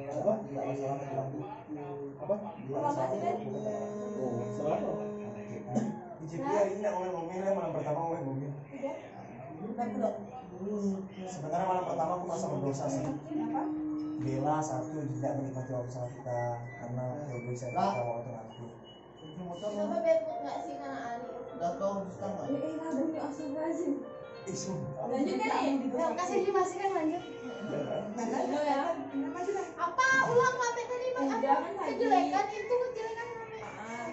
Apa? Tidak masalah bilang apa? Oh, salah. Di GP hari ini ngomongin mobil ya, malam pertama ngomongin mobil. Sebenarnya malam pertama aku merasa berdosa sih. Bella satu tidak menikmati waktu sama kita karena egois saya kita waktu nanti. Kenapa bedbook nggak sih karena Ali? Udah tahu sekarang. Demi astagfirullahaladzim. Lanjut kan nih? Kasih informasi kan lanjut. Lanjut ya. Apa? Ulang sampai tadi bang? Apa? Kejelekan itu kejelekan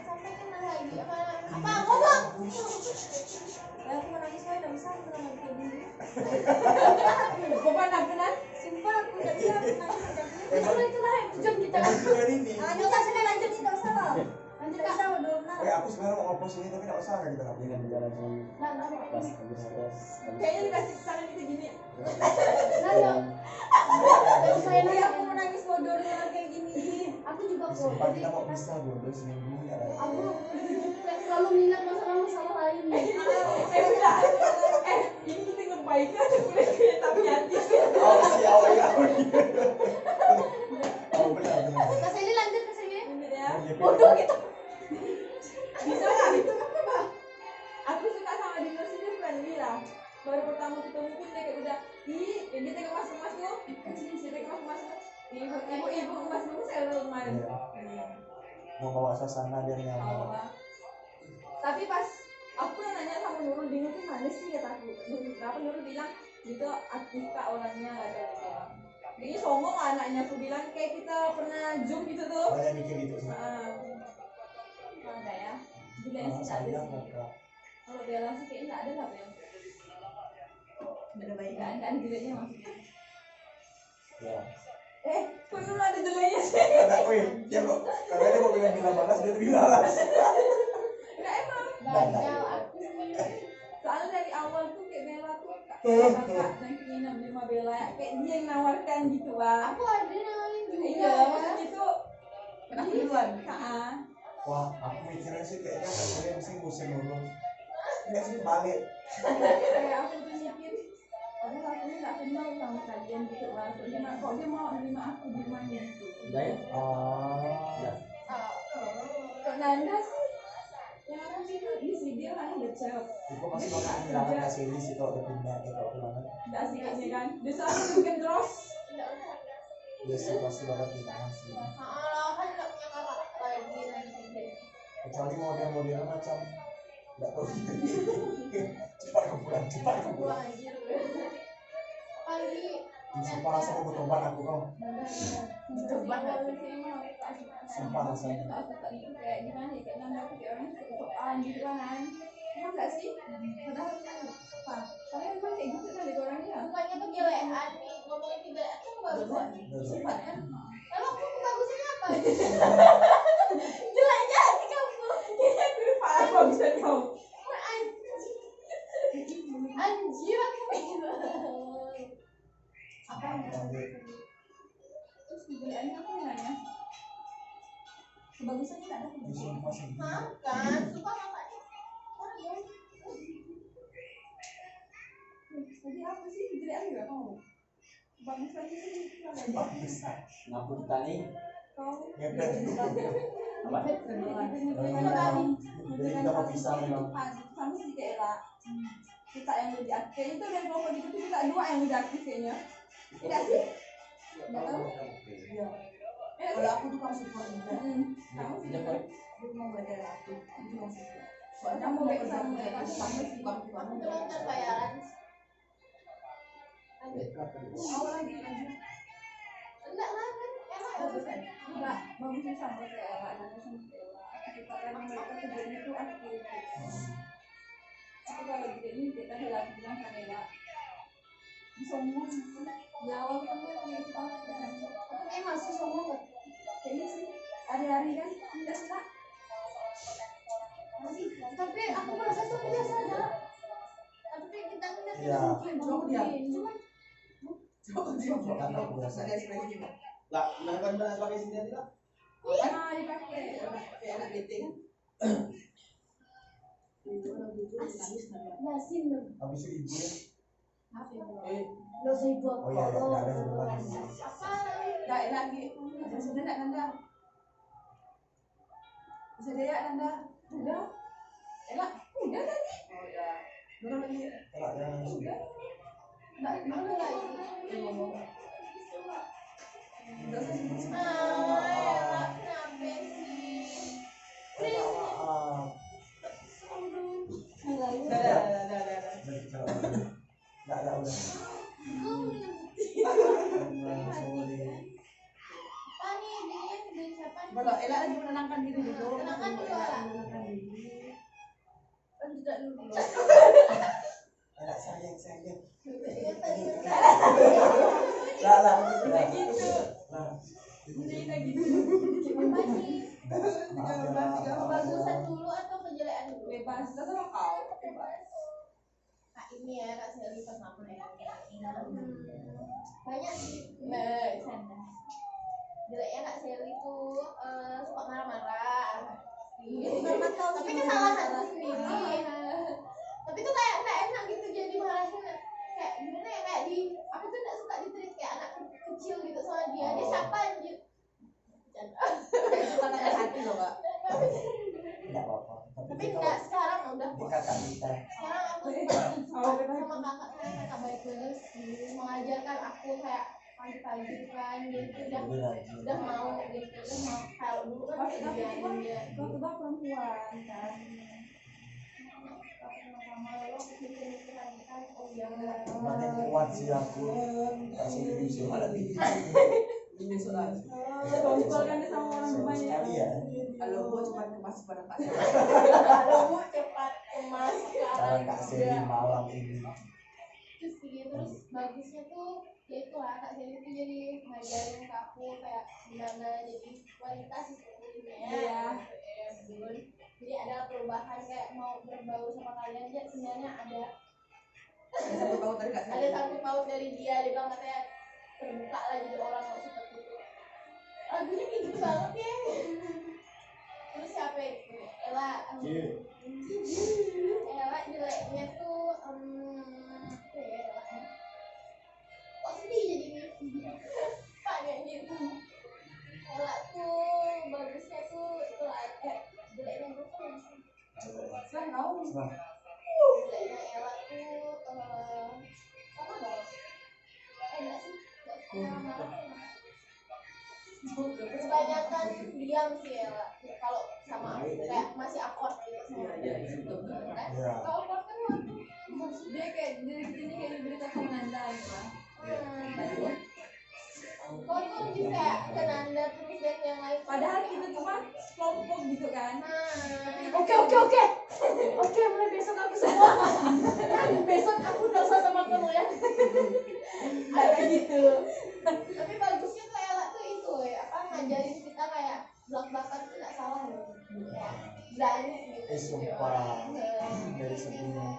sampai kena lagi. Apa? Ngomong. Aku menangis saya nggak bisa menangis kayak gini. Bapak nak sumpah aku nggak bisa menangis. Itulah jam kita kan. Lanjut sini lanjut ini nggak usah. Lanjut kak. Aku sebenarnya mau ngopos ini tapi nggak usah kita nggak boleh bicara sama. Pas habis. Kayaknya dikasih tangan kita gini. Saya nih aku menangis bodoh dengan kayak gini. Aku juga kok. Sumpah kita mau bisa bodoh seminggu nggak ada. Aku selalu minat masalah lain. Udah. Ini kita ngebaiknya aja boleh kayak tapi hati. Oh iya. Oh benar. Ke sini lanjut ke sini. Ya. Bodoh gitu. Bisa nggak itu apa? Aku suka sama Dino sini bukan bilang. Baru pertama ketemu pun dia kayak udah, dia tengok mas tuh, dia tengok mas tuh, ibu mas tuh saya rumah. Mau bawa suasana biar nyaman. Tapi pas aku nanya sama Nurul, Dino tuh mana sih kata aku. Kenapa Nurul bilang itu aktif kak orangnya ada dia. Ini songong anaknya aku bilang kayak kita pernah zoom gitu tuh. Banyak mikir gitu sih. Ada ya. Bila sih ada sih. Kalau dia langsung kayak nggak ada lah yang. Berbaikan kan jeleknya maksudnya. Ya. Kok Nurul ada jeleknya sih? Ada, dia kok karena dia mau bilang balas dia bilang lah. Nggak emang. Bajal aku. Soalnya dari awal tuh kayak Bella tuh kakak dan keinginan sama Bella kayak dia yang nawarkan gitu lah. Aku ada nawarin juga. Iya, maksudnya tuh pernah duluan. Wah, aku mikirnya sih kayaknya kalian sih musim dulu. Enggak sih balik. Kayak aku tuh mikir, padahal aku nggak kenal sama kalian gitu lah. Kok dia mau nerima aku di rumahnya gitu. Ya. Kok Nanda sih? Yang aku sih di sini dia kan udah cewek. Itu pasti bakal bilang kasih ini sih kalau udah pindah kalau pulang. Nggak sih kayaknya kan. Dia soalnya mungkin terus. Iya sih pasti bakal pindah sih. Kan nggak punya kakak lagi nanti. Kecuali model macam nggak tahu gitu. cepat ke pulang. Anjir. Pagi. Sumpah rasa mau bertobat aku kau. Coba Sumpah rasanya. Kayak gimana ya, kayak Nanda tuh kayak orang kesokan gitu kan. Emang nggak sih? Padahal apa? Soalnya emang kayak gitu kan dari orangnya. Bukannya kegelean nih, ngomongin kegelean kan bagusan. Sifat kan? Emang aku kebagusannya apa? Jeleknya hati kamu. Kayaknya dulu parah bagusan kau. Anjir aku gitu. Apa yang Terus kegeleannya apa namanya? Kebagusannya nggak ada. Sumpah sih. makan? Suka kakaknya. Orang ya. Tadi apa sih kegelean juga kamu? Bagusannya sih Bagus. Ngapu kita nih. kau. Ngepet. Apa? Jadi kita mau pisah memang. Sama sih kayak Ella. Kita yang lebih aktif itu dari kelompok itu kita dua yang lebih aktif kayaknya. Tidak sih? Nggak tahu. Iya. Kalau aku tuh kamu support juga. Kamu sih Iya, juga. Aku mau belajar aku. Itu mau support. Soalnya Kamu mau mau baik kerja sama kayak kamu sama sih. kamu Nonton bayaran. Lanjut. Awal lagi lanjut. Enggak lah kan. Emang Bagus kan? Enggak, bagusnya sama kayak Ella, anaknya sama kayak Ella. Kita kan mereka kerjanya tuh aktif. Aku kalau tidak ini kita lagi bilang sama Ella. Sombong sih. Di awal kan dia punya itu banget kan. masih sombong nggak? Kayaknya sih hari-hari kan enggak suka. Masih. Tapi aku merasa tuh biasa aja. Tapi kita ngeliat Iya. mungkin. Kata aku biasa. Lah, kenapa bahas pakai sini tadi lah? Nah, dipakai. Pakai anak BT kan? Yasin dong. Habis itu ibu ya. Lo saya buat Oh iya, nggak ada hubungan. apa Nggak lagi. Sudah nggak Nanda? Bisa dia ya Nanda? Udah. Enak. Udah tadi. Oh ya. Belum lagi. Kalau yang Udah. Nggak lagi. Ngomong. Udah saya sebut semua. kenapa sih maaf. Nggak ada udah. Sorry. apa nih dia dari siapa nih? Kalau Ella lagi menenangkan diri dulu. Tenangkan dulu, Ella. Menenangkan diri. Tidak dulu. Enak sayang. Iya, tadi Lah. Udah gitu. Nah, Udah gitu. apa nih maaf ya. kebagusan dulu atau kejelekan dulu? Bebas. Kita sama kau. Bebas. Kak ini ya Kak Selly pas aku ya. Banyak sih. Nah, Jeleknya Kak Selly tuh suka marah-marah. Tapi kesalahan sendiri. Tapi tuh kayak nggak enak gitu jadi marahin kayak gimana ya kayak di aku tuh nggak suka ditreat kayak anak kecil gitu sama dia. Dia siapa anjir? kayak itu karena hati loh kak. Nggak apa-apa. Tapi enggak sekarang udah Di kakak kita. sekarang aku sama kakak saya kakak baik banget sih mengajarkan aku kayak pagi-pagi gitu kan dia tuh udah mau gitu udah mau kalau dulu kan Waktu kayak dibiarin dia itu perempuan kan. sama lo mikir-mikir lagi kan oh ya enggak Makin kuat sih aku. Kasih ilusi malah tinggi. Ini soal. Ngobrol kan sama orang banyak. Sekali ya. Kalau gua cuma kemas pada pas. kalau mau cepat emas Cara sekarang Kak Selly malam ini. terus gitu terus bagusnya tuh ya itu lah Kak Selly tuh jadi ngajarin ke aku kayak gimana jadi wanita sesungguhnya Iya. betul. Jadi ada perubahan kayak mau berbaur sama kalian dia sebenarnya ada Satu kau tadi kak. ada sangkut paut dari dia bilang katanya terbuka lah jadi orang nggak seperti itu lagunya kayak gitu banget ya terus siapa itu Ella Ella jeleknya tuh apa ya Ella kok sedih jadinya pak kayak gitu Ella tuh bagusnya tuh itu lah jeleknya tuh kan Selain kau. jeleknya Ella tuh apa dong enggak sih nggak suka marah kebanyakan diam sih Ella kalau sama aku kayak masih akord gitu sama aku kan Iya. kalau akord kan waktu Dia kayak dari sini kayak diberitakan Nanda gitu lah. kau tuh lebih kayak ke Nanda terus dan yang lain Padahal kita cuma kelompok gitu kan. Oke, mulai besok aku semua. Besok aku dosa sama kamu ya. Ada gitu. Tapi bagusnya tuh Ella tuh itu ya, apa ngajarin kita kayak belak-belakan tuh nggak salah loh. Ya, berani gitu. Sumpah. Dari sebelumnya.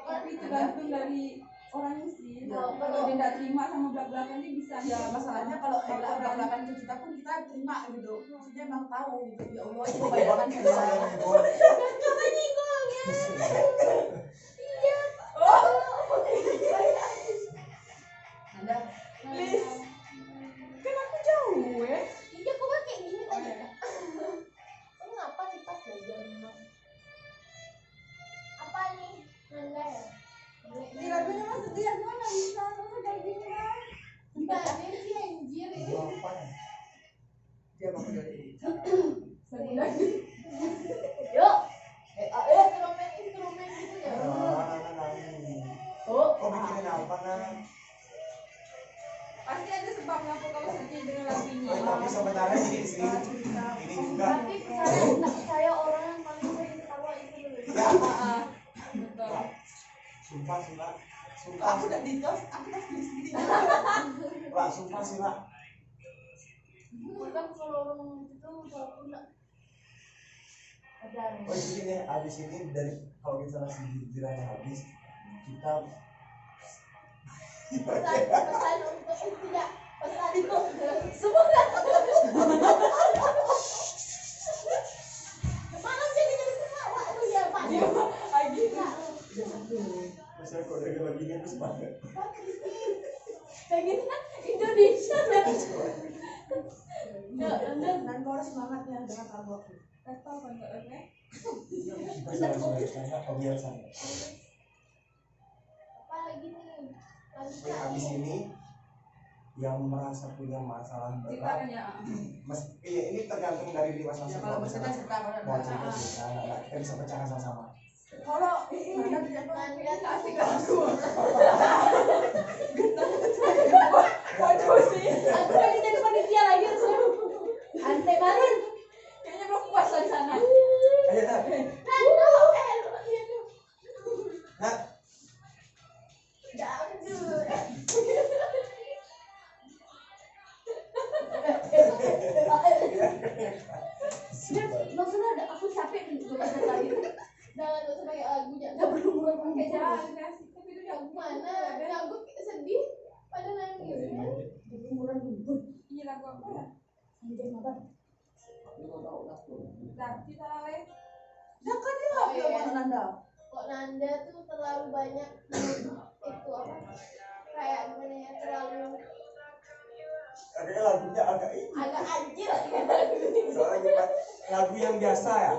Tapi tergantung dari orangnya sih. Kalau- Kalau dia nggak terima sama belak-belakan dia bisa. Ya masalahnya kalau belak-belakan ke kita pun kita terima gitu. Maksudnya emang tahu gitu. Ya Allah itu bayangan Saya saya. nih, Bol. Apa nyinggolnya? Iya. Nanda. Please. Kan aku jauh ya. Iya, kok kan kayak gini tadi ya? Kamu ngapa sih pas belajar memang? Apa nih? Nanda ya? Di lagunya mas dia gimana bisa masa kayak gini kan? Gimana sih anjir ini? Itu apa ya? Dia mau dari. Sebulan. Yuk. Instrumen gitu ya. Kok mikirin apa kan? Pasti ada sebab ngapa kamu sedih dengan lagu ini. Tapi sebenarnya ini juga. Tapi saya orang yang paling sering ketawa itu dulu. Ya, Betul. sumpah sih, Pak. Kalau Sumpah. aku udah di tos, aku tos diri sendiri. Pak, sumpah sih, Pak. Bukan kalau orang itu kalau punya ada nih. Oh, jadi nih, abis ini dari kalau kita nasi jirannya habis, kita Pesan untuk tidak pesan itu semoga malam jadi ketawa lu ya Pak. Lagi. Enggak. Maksudnya kok dari begini terus banget. pengennya Indonesia dan Dan kau harus semangatnya dengan kamu. Kata apa enggak ada? Kebiasaan. apa lagi nih Habis ini yang merasa punya masalah Kita berat, kan ya. ini tergantung dari Ya masing-masing. kalau bercerita cerita mau pada cerita, kita bisa pecahkan sama-sama. kalau Nanda tidak Nanda Asik aku. Waduh sih. aku lagi jadi panitia lagi seru ante barun Kayaknya belum puas di sana. Ayo, Nak. Nanda Nak. maksudnya ada aku capek nih gue baca tadi jangan usah pakai lagunya nggak perlu mulai pakai Jangan jalan asik tapi itu yang mana yang gue sedih pada nangis jadi murah dulu Iya lagu apa ya? jadi apa Nah, kita lale. Ya kan dia Oh, iya. mana Nanda? kok Nanda tuh terlalu banyak itu apa kayak gimana ya terlalu Kayaknya lagunya agak ini. agak anjir Soalnya kita lagu yang biasa ya,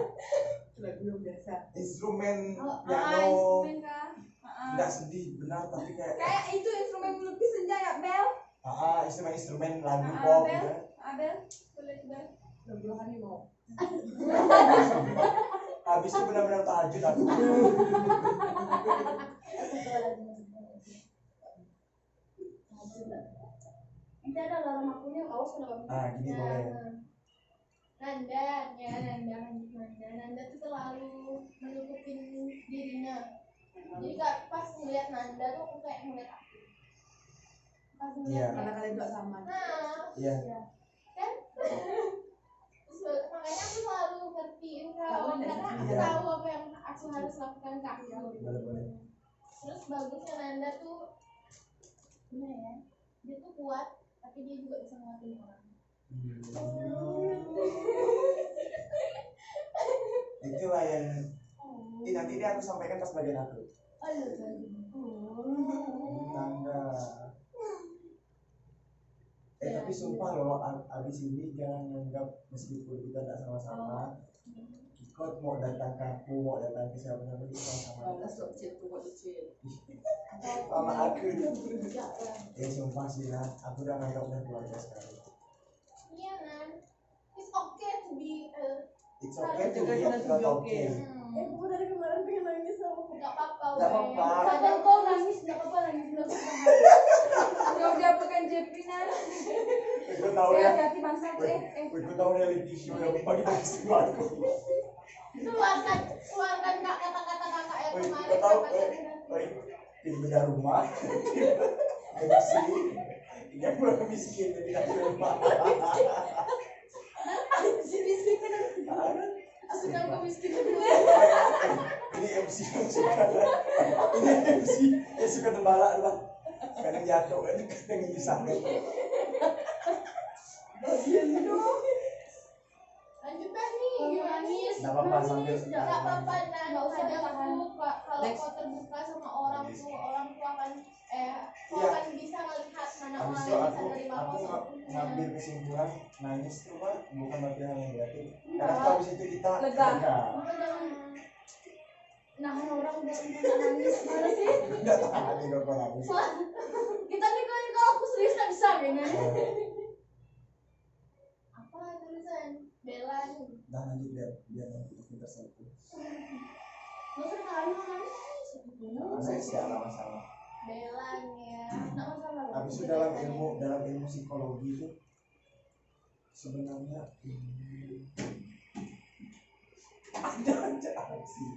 Lagu yang biasa. instrumen piano Instrumen kah? nggak sedih benar tapi kayak Kayak itu instrumen melukis senja ya, Bel. instrumen lagu Ah, pop Bel. gitu. Abel, boleh Bel. Lagu rohani mau. Habis itu benar-benar tahajud aku. Nanti ada alarm aku nih awas kenapa Nah, gini boleh. Nanda ya Nanda tuh selalu menutupin dirinya jadi kak pas ngeliat Nanda tuh aku kayak ngeliat aku pas Iya. ngeliat Karena kalian juga sama. nah Iya. kan makanya aku selalu ngertiin kau karena aku Iya. tahu apa yang aku harus lakukan ke aku Boleh. terus bagusnya Nanda tuh gimana ya dia tuh kuat tapi dia juga bisa nguatin orang Itulah yang ini nanti dia aku sampaikan pas bagian aku. Nanda. Tapi sumpah loh, abis ini jangan menganggap meskipun kita tidak sama-sama, ikut mau datang ke aku, mau datang ke siapa-siapa kita sama-sama. Balas kok chat tuh kok chat. Sama aku. Sumpah sih Nan, aku udah nganggap udah keluarga sekali. iya Nan it's okay to be It's okay to be not okay. Aku dari kemarin pengen nangis sama nggak apa-apa Nggak apa-apa. kadang kau nangis nggak apa-apa nangis nggak apa-apa Kau dia bukan Jepinan. Aku tahu ya. Hati bangsa Aku tahu reality show yang bagi-bagi sama aku. keluarkan kata-kata kakak yang kemarin Kau tahu, kata-kata tim beda rumah, MC, yang belum miskin jadi tidak rumah. si miskin kan aku tahu kau miskin Ini MC yang suka, ini MC yang suka tembala lah. Kadang jatuh, kadang nyisahkan. lanjutkan nih nangis Nggak apa-apa sambil. nggak apa-apa Nan kadang tuh kalau kau terbuka sama orang tuh akan kau Iya. akan bisa melihat mana Habis orang itu yang aku bisa nerima kau ngambil kesimpulan nangis itu Pak bukan berarti hal yang negatif. Karena Enggak. setelah habis itu kita Lega. Mama jangan nahan orang biar nggak nangis mana sih Nggak tahan nih kalau nangis. Soalnya kita nih kalau aku serius nggak bisa kayaknya apa tulisan Bella nih Nah lanjut biar nanti kita tersentuh. nggak usah nangis Saya sih nggak masalah. Bella nih ya nggak masalah Habis itu dalam ilmu psikologi itu sebenarnya ada aja sih.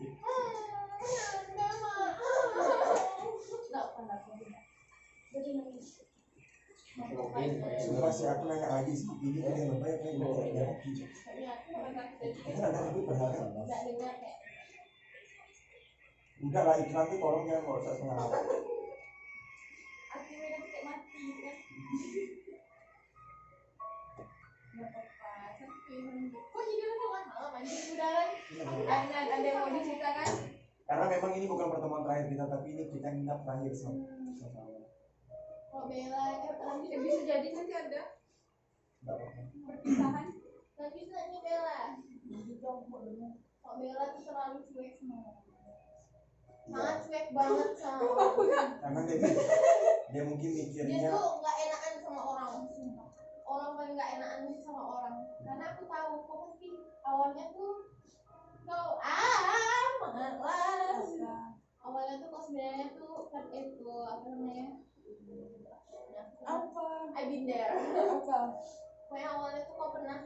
nggak pernah jadi nangis Sumpah sih aku nanya lagi sih ini ada yang lebay kayak gini ya. Kita ada itu berharap. nggak dengar kayak Enggak lah iklan tuh tolong jangan mau usah sengaja. Akhirnya nanti kayak mati kan. Nggak apa-apa. kok jadi lu malam anjing udah kan Ada yang mau diceritakan? Karena memang ini bukan pertemuan terakhir kita tapi ini kita nginap terakhir sama. kalau Bella lanjut Bisa jadi nanti ada Nggak apa-apa. perpisahan. lanjut nih Bella. Kok Bella tuh selalu cuek sama orang. Sangat cuek banget sama orang. Emang dia mungkin Dia mikirnya tuh nggak enakan sama orang. Orang paling nggak enakan sih sama orang. Karena aku tahu kok pasti awalnya tuh kau malas. Awalnya tuh kok sebenarnya tuh kan itu apa namanya? Apa? I've been there. Apa? Pokoknya awalnya tuh kok pernah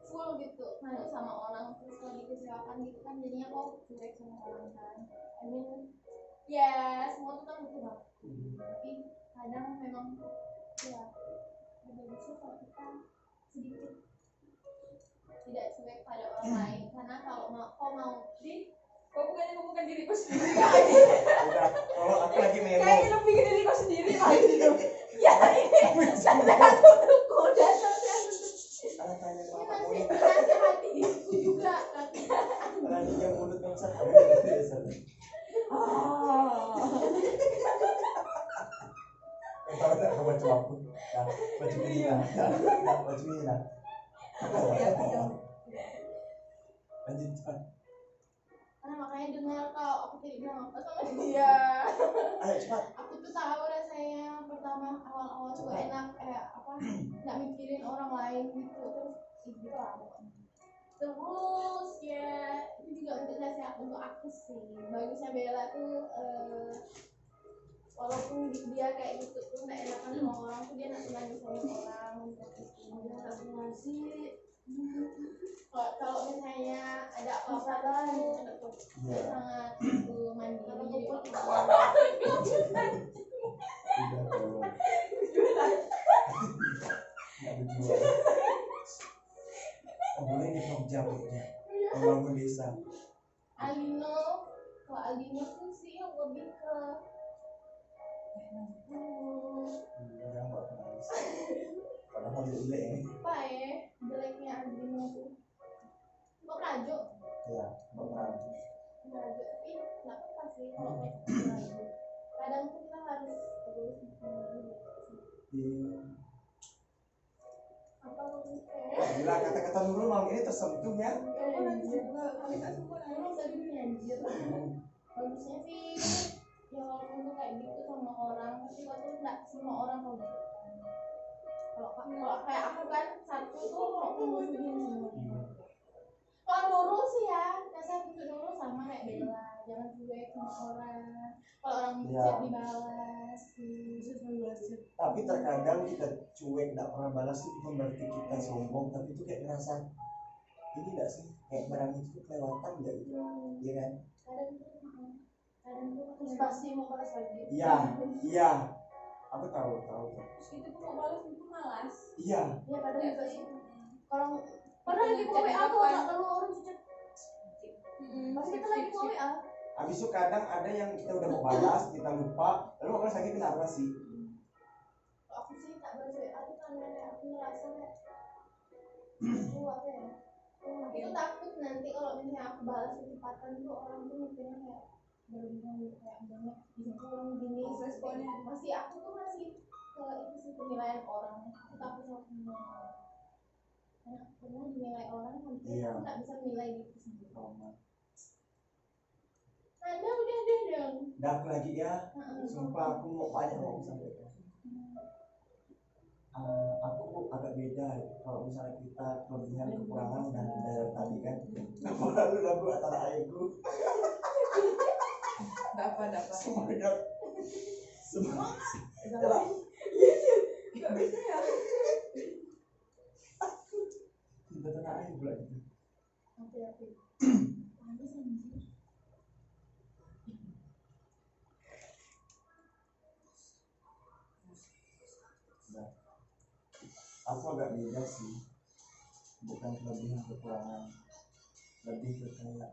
full gitu malu sama orang terus kalau dikecewakan gitu kan jadinya kok cuek sama orang kan. I mean ya semua tuh kan butuh waktu tapi kadang memang ya bagusnya kalau kita sedikit tidak cuek pada orang lain karena kalau mau Kok bukannya ngomongkan diriku sendiri? udah kalau aku lagi memo Kayaknya lebih ke diriku sendiri lagi tuh. Ya ini sampai aku tuh udah sampai aku tuh. karena tanya ini sama masih mulut menasehati diriku juga tapi karena dia mulut bangsa tahu tak kau baca aku nah baca ini lah nah baca ini lah lanjut cepat karena makanya dengar kalau aku tidak bilang apa sama dia ayo cepat aku tuh tahu rasanya pertama awal-awal tuh enak apa nggak mikirin orang lain gitu terus gitu lah pokoknya. Terus ya itu juga untuk nasihat untuk aku sih bagusnya Bella tuh walaupun dia kayak gitu tuh nggak enakan sama orang tuh dia nggak ngasih orang gitu dia nggak ngasih kalau misalnya ada apa-apa tuh iya sangat mandiri udah tolong nggak berjuang boleh nih Jogja pokoknya membangun desa Aldino kalau Aldino tuh sih yang lebih ke udah nggak nangis padahal jelek ini apa ya jeleknya Aldino tuh kok rajo ya nggak nangis rajo tapi nggak apa sih kalau rajo kadang tuh kita harus terus apa maksudnya gila kata-kata Nurul malam ini tersentuh ya Aku nangis juga. Kita semua nangis. emang tadi anjir bagusnya sih ya walaupun tuh kayak gitu sama orang tapi waktu nggak semua orang kalau gitu kalau kayak aku kan satu tuh mau musuhin semua kalau Nurul sih ya nasihat untuk Nurul sama kayak Bella jangan cuek sama orang kalau orang chat dibalas tapi terkadang kita cuek nggak pernah balas itu bukan berarti kita sombong tapi itu kayak ngerasa ini nggak sih kayak barang itu kelewatan nggak gitu iya kan kadang tuh Terus pasti mau balas lagi. iya aku tahu Terus kita tuh mau balas itu malas. iya ya kadang Ya juga sih. sih kalau Padahal lagi mau WA tuh nggak perlu orang chat Pas kita lagi mau WA habis itu kadang ada yang kita udah mau balas kita lupa lalu mau balas lagi kenapa sih aku sih tak balas WA tuh karena aku ngerasa kayak aku apa ya itu takut nanti kalau misalnya aku balas kecepatan tuh orang tuh mikirnya kayak berlebihan gitu kayak banyak orang gini responnya masih aku tuh masih ke itu sih penilaian orang aku takut sama penilaian orang karena aku pernah dinilai orang hampir Iya. aku nggak bisa menilai diri sendiri trauma Anda udah deh dong dak lagi ya sumpah aku mau banyak mau sampaikan aku agak beda kalau misalnya kita kelebihan kekurangan dan dari tadi kan lalu lagu antara ayahku Dapat. semangat nggak bisa ya. cinta tanah air pula gitu Hati-hati. Panas anjir. nah, aku agak beda sih bukan kelebihan kekurangan lebih ke kayak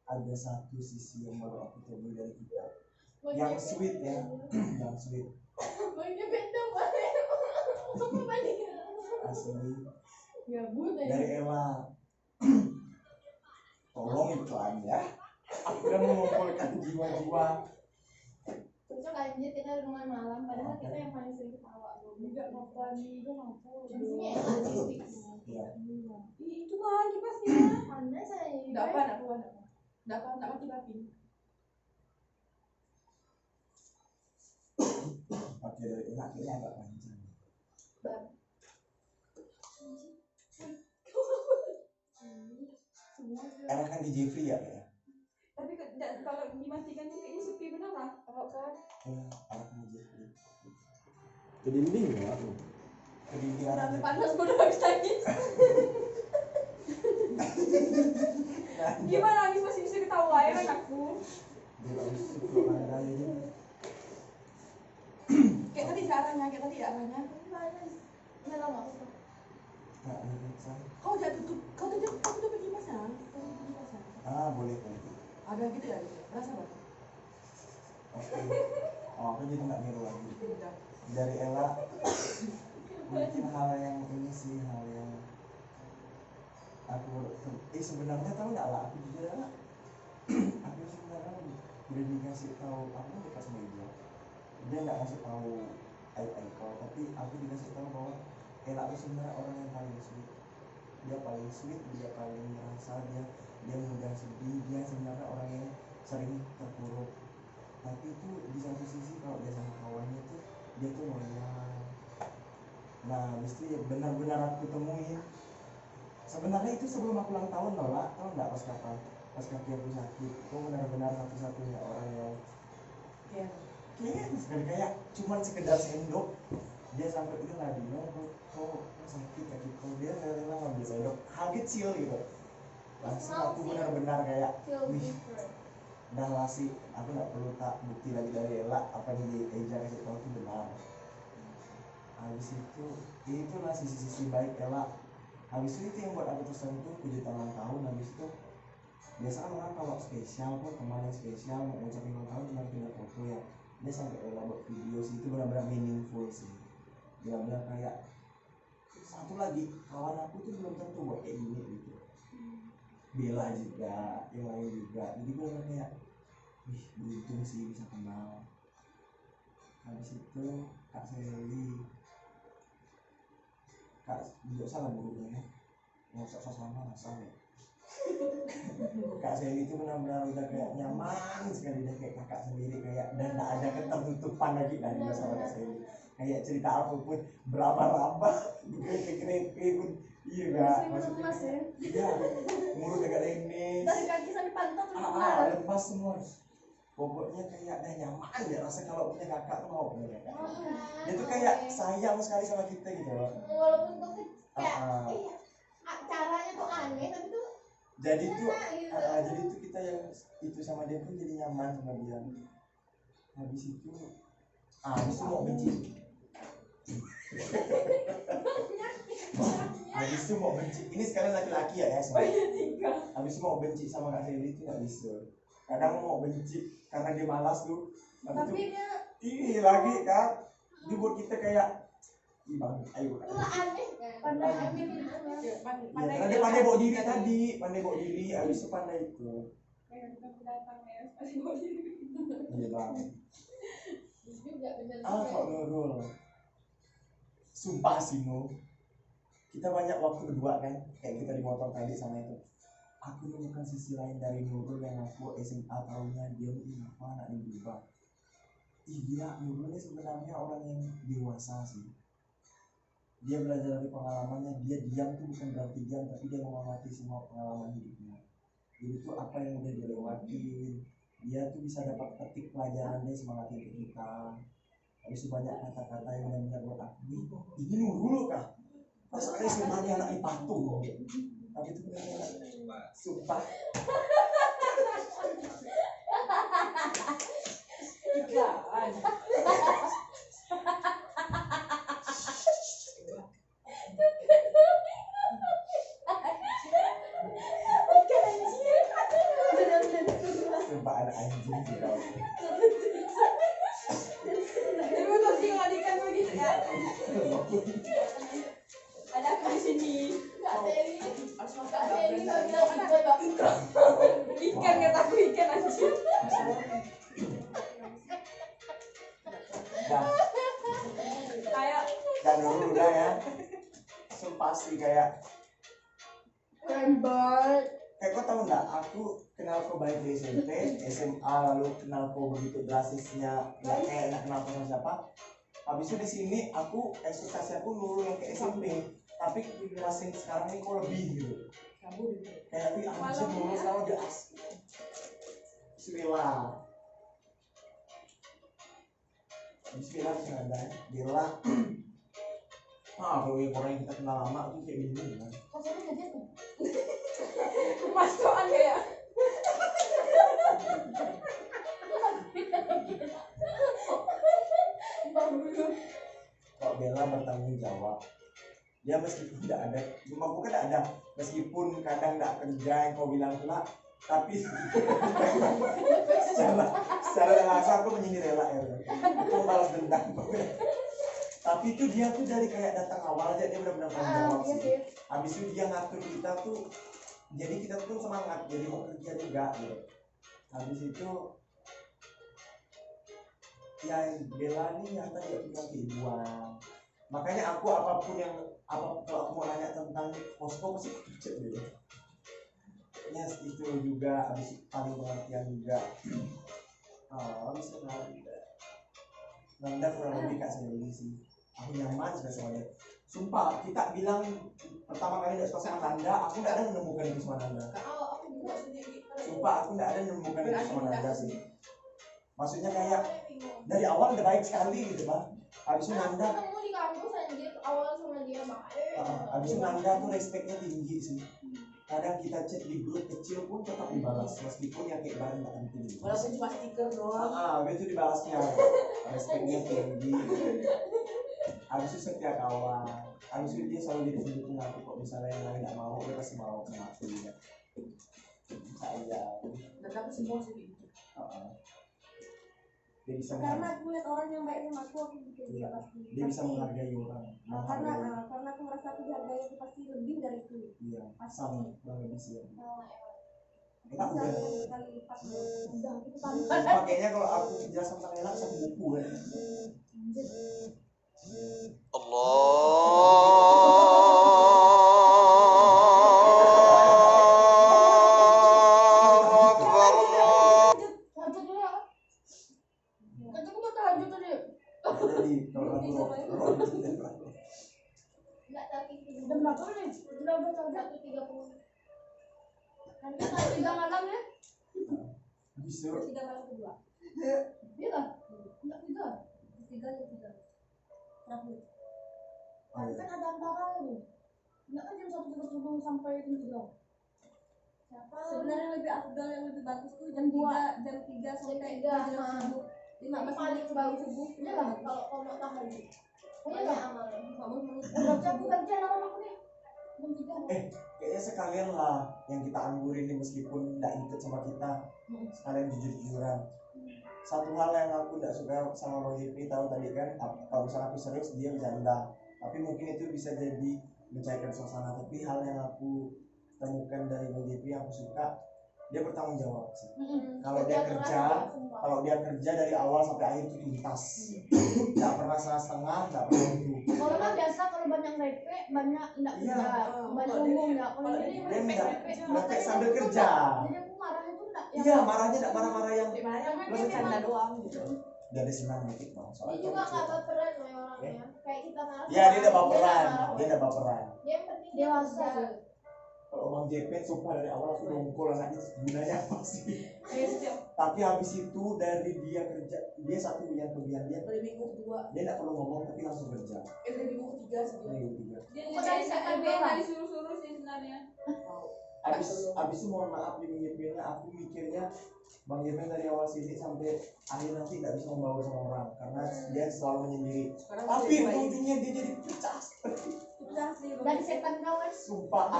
ada satu sisi yang baru aku temui dari kita yang sweet ya yang sweet Banyak beda banget. Apa banding? asli Ya buta ya. dari Ella tolong iklan ya aku udah mengumpulkan jiwa-jiwa bocah lanjut kita renungan malam padahal kita yang paling sering ketawa Enggak makan itu mampu. di sini enak sih Iya. Itu mah kipasnya. panas saya Enggak apa, enggak mati batin. Oke, dari enak ini agak panjang. Enakan di Jeffrey ya kayak. Tapi kalau dimatikan tuh kayaknya sepi beneran. Kalau kan Iya, enakan di Jeffrey. Ke dinding ya. Kedinginan Udah aja. panas gue udah habis nangis. Gimana nangis masih bisa ketawa ya anakku. Dia habis itu makan raya dia. Kayak tadi arahnya. panas nggak lama aku Nggak ada rasa. Kau tutup kipasnya. Ah, boleh. Ada gitu ya? Rasa apa? Oke. Oh, aku jadi nggak niru lagi. Udah. Dari Ella mungkin hal yang ini sih hal yang aku sebenarnya tahu nggak lah aku jujur Ella aku sebenarnya udah dikasih tahu aku kan dekat sama dia nggak kasih tahu kau tapi aku dikasih tahu bahwa Ella itu sebenarnya orang yang paling sweet, dia paling merasa dia mudah sedih, dia sebenarnya orang yang sering terpuruk, tapi itu di satu sisi kalau dia sama kawannya tuh dia tuh loyal. Nah, mesti benar-benar aku temuin. Sebenarnya itu sebelum aku ulang tahun loh lah, tau nggak pas kapan? Pas kaki aku sakit, aku benar-benar satu-satunya orang yang Iya. kayaknya sekali kayak cuman sekedar sendok dia sampai itu lah dia kok sakit kaki kau dia rela ngambil sendok hal kecil gitu. Langsung aku benar-benar kayak feel wih different udah lah sih aku nggak perlu tak bukti lagi dari Ella apa yang di Eja kasih tahu itu benar. Habis itulah sisi-sisi baik Ella. Habis itu yang buat aku tersentuh kejutan ulang tahun. Habis itu biasa orang kalau spesial kok teman yang spesial mau ngucapin ulang tahun cuma pindah foto ya, dia sampai Ella buat video sih, itu benar-benar meaningful sih, benar-benar kayak satu lagi kawan aku tuh belum tentu buat kayak gini gitu. Bella juga, yang lain juga, jadi gue kayak wih beruntung sih bisa kenal. Habis itu Kak Sally, Kak juga salah buruknya ya, nggak usah sama asal ya. Kak Sally itu benar-benar udah kayak nyaman sekali, udah kayak kakak sendiri kayak, dan tak ada ketertutupan lagi lah juga sama Kak Sally. Kayak cerita apapun beraba-raba, ikut iya gak? lemas ya Iya, mulut agak lemes. dari kaki sampai pantat tuh Lepas semua. Pokoknya kayak nyaman ya rasa kalau punya kakak tuh mau punya kakak. Dia tuh kayak sayang sekali sama kita gitu loh. walaupun tuh kayak Ah, caranya tuh aneh tapi tuh jadi tuh enak gitu. jadi tuh kita yang itu sama dia pun jadi nyaman sama dia. Habis itu mau benci. Habis itu mau benci. Ini sekalian laki-laki ya semua. Habis itu mau benci sama Kak Sally itu nggak bisa. Kadang mau benci karena dia malas tuh. Tapi dia Ini lagi kan, dia buat kita kayak bang, ayo itu aneh kan pandai aneh gitu ya, karena dia pandai bawa diri tadi, habis itu pandai itu. kayak kita datang ya pasti mau diri. Iya bang. juga bener Kok Nurul, sumpah sih Nu, kita banyak waktu berdua kan, kayak kita di motor tadi sama itu. Aku menemukan sisi lain dari Nurul yang aku SMA tahunya dia ini apa anak ini berubah. Gila, Nurul ini sebenarnya orang yang dewasa sih. Dia belajar dari pengalamannya, dia diam tuh bukan berarti diam, tapi dia mengamati semua pengalaman hidupnya. Jadi tuh apa yang udah dia lewatin, dia tuh bisa dapat petik pelajaran, dia semangatin ke kita. Habis itu banyak kata-kata yang benar-benar buat aku, ini Nurul kah? Pas ada semuanya anak patung, tapi itu benar-benar sumpah. Iklan. Sumpah anak anjing sih kau. Tapi untuk sih ngadikan begitu ya. Ada aku di sini. Ikan kataku ikan anjing. dan dulu udah ya. Sumpah sih kayak kau tahu nggak, aku kenal kau baik di SMP, SMA, lalu kenal kau begitu drastisnya nggak kayak nggak kenal kau sama siapa. Habis itu di sini aku ekspektasi aku Nurul yang ke SMP, tapi kelas yang sekarang ini kok lebih gitu. Kayak tapi aku sih Nurul sekarang lebih asik. Bismillah. Bismillah ada Bella. Kalau yang orang yang kita kenal lama tuh kayak gini kan. Masukan kayak Kok Bella bertanggung jawab, dia meskipun tidak ada, bukan tidak ada, meskipun kadang tidak kerja yang kau bilang pula, tapi secara langsung aku menyindir Bella ya, aku balas dendam. Tapi itu dia tuh dari kayak datang awal aja dia benar-benar tanggung jawab sih. Habis itu dia ngatur kita tuh, jadi kita tuh semangat, jadi mau kerja juga gitu. Habis itu ya Bella ini nyata dia punya kehidupan. Makanya aku apapun yang kalau aku mau nanya tentang posko pasti cek dulu. Ya itu juga habis itu paling pengertian juga. Habis itu Nanda kurang lebih kak saya dulu sih. Aku nyaman sudah sama dia. Sumpah kita bilang pertama kali tidak suka sama Nanda, aku tidak ada menemukan itu sama Nanda. Sumpah aku tidak ada menemukan itu sama Nanda sih. Maksudnya kayak dari awal udah baik sekali gitu Pak. Habis itu Nanda ketemu di kampus anjir awal sama dia habis itu Nanda tuh respectnya tinggi sih. Kadang kita chat di grup kecil pun tetap dibalas meskipun yang kayak bareng nggak penting. Walaupun cuma stiker doang. Itu dibalasnya respectnya tinggi. Habis itu setia kawan. Habis itu dia selalu jadi pendukung aku kok misalnya yang lain nggak mau dia pasti mau sama aku ya. Saya. Dan aku semua sih gitu. Dia bisa karena aku lihat orang yang baik sama aku bikin dia pasti. Dia bisa menghargai orang. Karena aku merasa aku dihargai itu pasti lebih dari itu. Iya, sama kurang lebih sih. Kita Bisa udah kali lipat. pakainya kalau aku jelas sama Ella satu buku kan. Jadi kalau aku Enggak tapi jam berapa nih? Udah jam 1.30. Nanti kalau 3 malam ya? bisa 3 malam kedua. Iya lah. Enggak 3. 3. Terakhir. Tapi kan ada antara itu. Enggak kan jam 1.30 sampai jam 3. Siapa? Sebenarnya lebih afdal yang lebih bagus tuh jam 3 sampai Jam 3. jam subuh. 15 menit sebelum subuh. Iya lah kalau mau tahajud. Banyak amalnya. 15 menit. Berarti aku kerja alarm aku nih. Jam 3. kayaknya sekalian lah yang kita anggurin ini meskipun tidak ikut sama kita, sekalian jujur-jujuran. Satu hal yang aku tidak suka sama Bang Jepri, tahu tadi kan kalau misalnya aku serius dia bercanda, tapi mungkin itu bisa jadi mencairkan suasana. Tapi hal yang aku temukan dari Bang Jepri yang aku suka, dia bertanggung jawab sih. Kalau dia kerja dari awal sampai akhir itu tuntas, nggak pernah setengah, nggak pernah itu. Kalau kan biasa kalau banyak repe banyak enggak kerja, banyak ngomong enggak. Kalau ini repe sambil kerja. Jadi aku marah itu enggak. Iya, marahnya enggak marah-marah yang Bercanda doang gitu. dia ada senang dikit bang. Dia juga nggak baperan loh orangnya. Kayak kita marah. Iya, dia udah baperan. Dia yang penting dewasa. Kalau Bang JP sumpah dari awal aku dongkol anaknya gunanya apa sih? Tapi habis itu dari dia kerja, dia satu yang kelebihan dia Dari minggu kedua, dia nggak perlu ngomong tapi langsung kerja. dari minggu ketiga sih. Minggu ketiga. Dia jadi sekalian disuruh-suruh sih sebenarnya. Abis itu mohon maaf di minggu aku mikirnya Bang Jepen dari awal sini sampai akhir nanti nggak bisa membawa sama orang karena dia selalu menyendiri. Tapi ujungnya dia jadi pecah. Dan setan kawan. Sumpah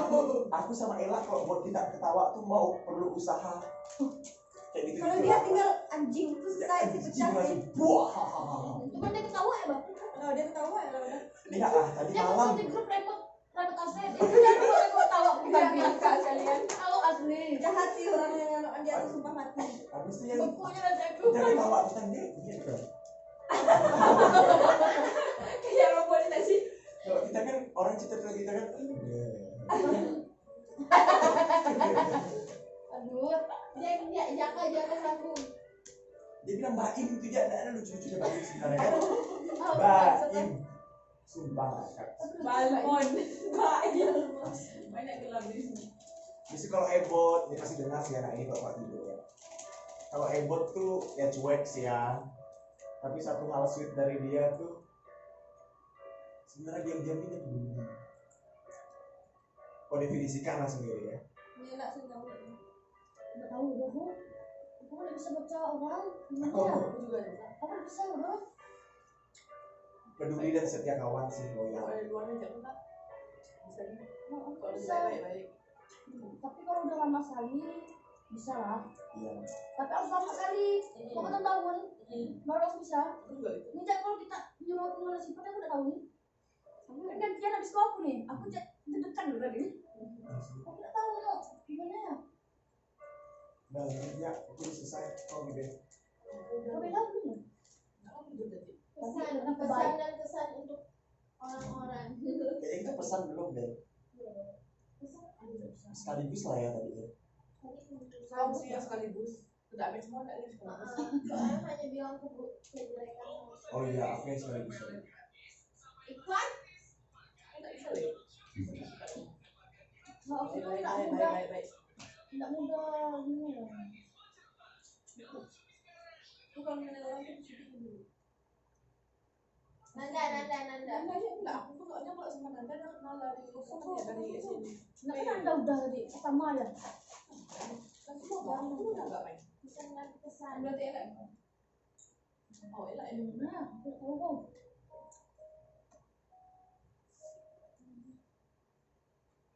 aku sama Ella kalau buat kita ketawa tuh mau perlu usaha. Kayak gitu. Kalau dia tinggal anjing terus saya pecah sih. Buah. Cuma dia ketawa ya bang. Kalau dia ketawa ya udah. Lihat tadi Dia malam. di grup repot aset. Itu dia mau ketawa bukan biasa kalian. Tahu asli. Jahat sih orang yang anak dia tuh sumpah mati. Habis itu yang Bukunya ada aku. dia ketawa tentang dia gitu. Kayak robot tadi. Aduh, dia jaga aku. Dia bilang Mbak Im itu dia ada lucu-lucunya Mbak Im sebenarnya kan. Oh, Mbak Im. Sumpah. Balmon. Banyak gelap di sini. Jadi kalau Ebot, dia pasti dengar sih anak ini kalau tidur ya. Kalau Ebot tuh ya cuek sih ya. Tapi satu hal sweet dari dia tuh sebenarnya diam-diam ini peduli. Kau definisikan lah sendiri ya. Ini nak senang. Nggak tahu aku. Aku nggak bisa baca orang. Gimana ya? Aku juga ada. Aku nggak bisa orang. Peduli dan setia kawan sih Kalau loyal. dari luar aja enggak. Bisa nih. Aku Kalau bisa. baik-baik. Tapi kalau udah lama sekali bisa lah. Iya. Tapi harus lama sekali. Kok kan tahun baru aku bisa. Aku juga gitu. Ini jangan kalau kita nyuruh aku nulis sifat aku udah tahu nih. Kan gantian habis aku nih. Aku deg-degan loh tadi. Aku nggak tahu loh gimana ya. Nah, ya itu selesai kau gede. Kau beda belum? Aku juga tadi. Pesan dan kesan untuk orang-orang. Kayaknya kita pesan belum deh. Sekaligus lah ya tadi ya. Kamu sih ya sekaligus. Tidak ambil semua, tidak ambil semua. Soalnya hanya bilang kejelekan. Oh iya, aku yang sekaligus. Iklan? Tidak bisa deh. Nah, aku tuh nggak Baik, mudah, baik, baik. nggak mudah gini ya. Itu kalau menilai orang itu sedih dulu. Nanda. Nanda ya enggak, aku tuh soalnya kalau sama Nanda udah kenal dari kosong ya dari sini. Nggak kan Nanda udah tadi pertama ya. Kan semua orang itu udah enggak main. Kesan dan kesan. Berarti enak. Oh enak ya. Nah, aku tahu kok.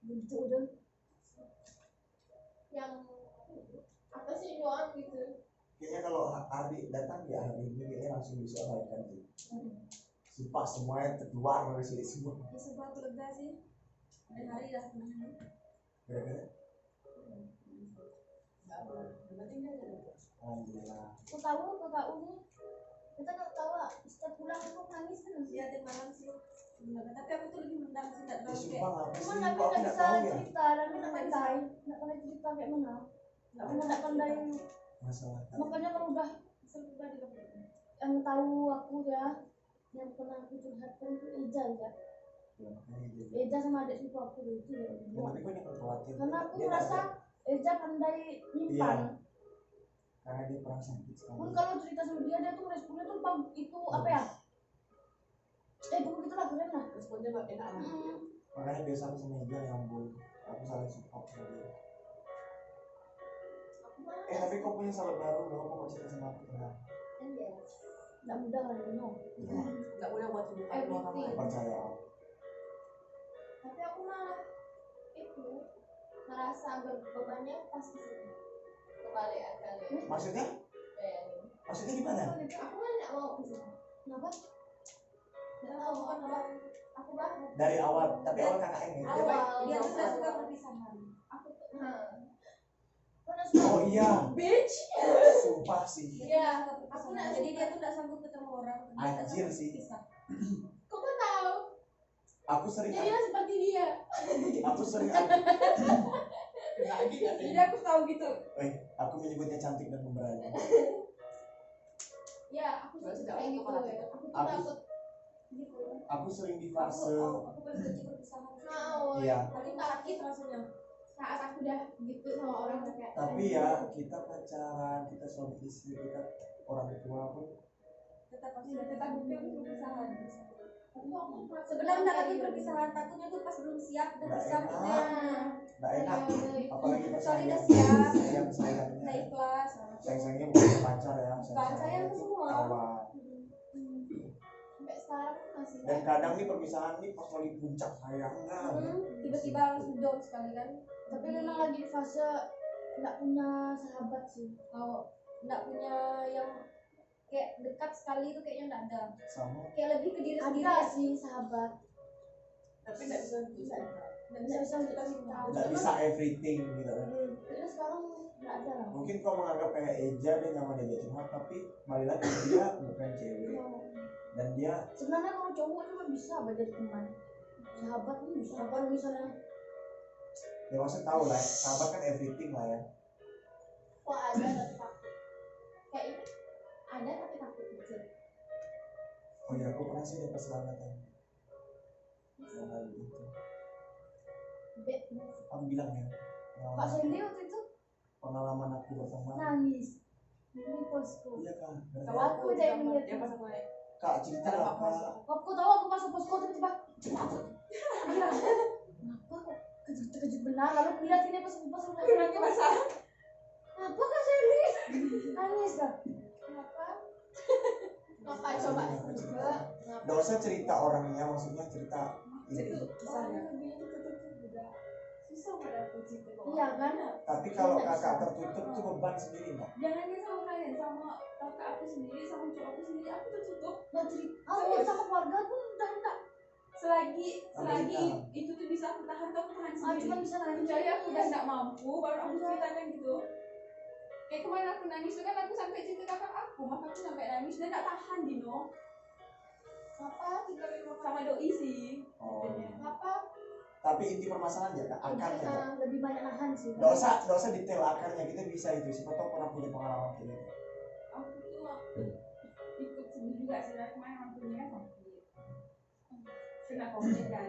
Begitu udah. Yang apa sih doang gitu. Kayaknya kalau Ardi datang ya hari ini kayaknya langsung bisa kan sih. Sumpah semuanya keluar dari sini semua. Ya sebuah lega sih. Dan hari dah senang. Gara-gara Enggak apa. Yang penting dia ada. alhamdulillah. Aku tahu kakak Uni. Kita nggak tahu setiap pulang aku nangis terus. Iya tiap malam sih. Benar. Tapi aku tuh lebih mendam sih nggak Ya, terlalu kayak. sumpah ngapa sih? Cuman Kok Nabi aku nggak nggak bisa tahu ya cerita, Nabi nggak pandai cerita kayak mana. Nggak pandai. masalah. Makanya kalau udah Sudah di depan. yang tahu aku ya, yang pernah aku curhatkan itu Eja ya. Ya, makanya dia. Eja sama adik sepupu aku itu ya. Ya, tapi banyak yang khawatir. Karena aku Dia merasa Eja pandai nyimpan. karena dia pernah sakit sekali. Pun kalau cerita sama dia tuh responnya tuh itu apa ya? Begitu lah keren lah. Responnya enak lah. Makanya biasa aku sama dia yang aku saling support sama dia. Tapi kau punya sahabat baru loh, kau mau cerita sama aku tenang. Nggak mudah kan no. Enggak boleh buat cerita orang lain. Percaya aku. Tapi aku malah itu merasa bebannya pas di sini. Kebalik kali. Maksudnya? Maksudnya gimana? Aku kan nggak mau ke sini. Kenapa? Nggak tahu kenapa. Aku banget. Dari awal, tapi awal KKN ya. Dia tuh nggak suka perpisahan. Aku tuh. Oh iya, Bitch. sumpah sih. Iya, Aku aku nggak jadi suka. dia tuh nggak sanggup ketemu orang. Anjir sih. Kok kau tahu? Aku sering, Jadilah seperti dia. aku sering, Lagi enggak sih? Jadi aku tahu gitu. aku menyebutnya cantik dan pemberani. Ya, aku tuh kayak gitu. Aku tuh Aku- takut gitu. Aku sering di fase, Aku benci perpisahan. Mau. Iya. Tapi sakit rasanya. Saat aku udah gitu sama orang kayak. tapi ya kita pacaran, kita suami istri, kita orang tua pun Tetap bukti untuk perpisahan. Sebenarnya Sebenarnya takut perpisahan, takutnya tuh pas belum siap udah Nggak pisah enak. gitu ya. nggak enak. Apalagi pas Kecuali udah sayang, siap. sayangnya, Udah ikhlas. sayangnya bukan pacar ya, Bukan, sayang semua. kawan. Sampai sekarang masih. Dan kadang nih perpisahan nih pas lagi puncak sayangnya. Tiba-tiba langsung down sekali kan. Tapi memang lagi di fase nggak punya sahabat sih. Kalau nggak punya yang kayak dekat sekali itu kayaknya nggak ada. Sama. Kayak lebih ke diri sendiri. Ada sih sahabat. Tapi enggak bisa bisa. Nggak bisa kita tahu. Nggak bisa everything gitu kan. Kayaknya sekarang nggak ada lah. Mungkin kau menganggap kayak Eja dia nyaman dia curhat, tapi balik lagi dia bukan cewek dan dia Sebenarnya kalau cowok cuma bisa jadi teman. Sahabat pun bisa. Kalau misalnya Ya maksudnya tahu lah, sahabat kan everything lah ya. Kok ada tapi takut. Kayak ini ada tapi takut kecil. Oh iya, aku pernah sih dapat selamatan. Yang lalu itu. Bet. Aku bilang ya, Pak Sandy waktu itu pengalaman aku berteman. nangis di posku. Iya kan. Kalau aku udah yang ngeliat dia pas aku naik Kak cerita lah Kak. aku tahu aku masuk posko tiba-tiba gila. Kenapa kok terkejut benar lalu lihat ini pas lagi basah. apa Kak Sandy nangis dah. Kenapa? Kenapa coba juga? Gak usah cerita orangnya, maksudnya cerita Itu ini. kisahnya. susah pada aku cerita kok. Iya kan? Tapi kalau kakak tertutup tuh beban sendiri Mbak. Jangannya sama kalian, sama kakak aku sendiri, sama cowok aku sendiri, aku tertutup. Mau cerita aku sama keluarga pun udah enggak. Selagi itu tuh bisa aku tahan, aku tahan sendiri. Cuma bisa nangis. Kecuali aku udah nggak mampu, baru aku ceritakan gitu. Kayak kemarin aku nangis tuh kan aku sampai cerita kakak aku, maka aku sampai nangis dan nggak tahan Dino. Apa? Sama doi sih. Oh. Apa? Tapi inti permasalahan ya Kak, akarnya Kak. Lebih banyak nahan sih. Gak usah detail akarnya, kita bisa itu. Siapa tahu pernah punya pengalaman kayak gitu. Aku tuh ikut sedih juga sih, dari kemarin waktunya kan sakit. Kena COVID kan.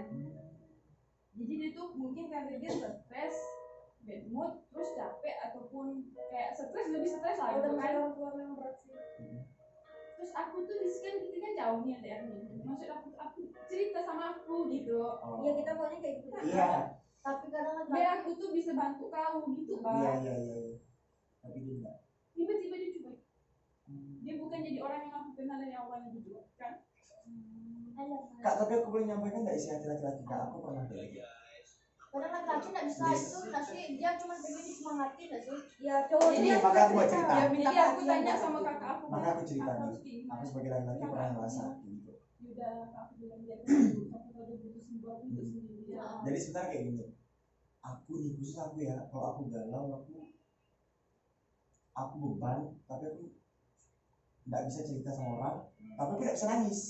Jadi dia tuh mungkin karena dia stres, bad mood, terus capek ataupun kayak stres, lebih stres lah gitu kan. Keluar memang berat sih. Terus aku tuh di sini kita kan jauh nih LDR-nya. Maksud aku cerita sama aku gitu. Oh. Iya kita pokoknya kayak gitu. Iya. Tapi kadang Biar aku tuh bisa bantu kau gitu kan. Iya. Tapi dia enggak. Tiba-tiba dia cuek. Dia bukan jadi orang yang aku kenal dari awalnya gitu kan. Kak, tapi aku boleh nyampaikan nggak isi hati laki-laki Kak? Aku pernah kayak gitu. kadang laki-laki nggak bisa Yes. itu nasi dia cuma pengen disemangati nggak sih? Ya cowok Ini dia maka aku mau cerita. Dia minta Jadi aku perhatian tanya dari sama aku. kakak aku. Maka aku cerita Aku nih. harus kayak Aku gimana? sebagai laki-laki pernah ngerasa gitu. Udah aku bilang dia tuh aku kalau dia butuh sembuh aku butuh sendiri. Jadi sebenarnya kayak gini. Aku nih khusus aku ya, kalau aku galau aku beban, tapi aku nggak bisa cerita sama orang, tapi aku nggak bisa nangis.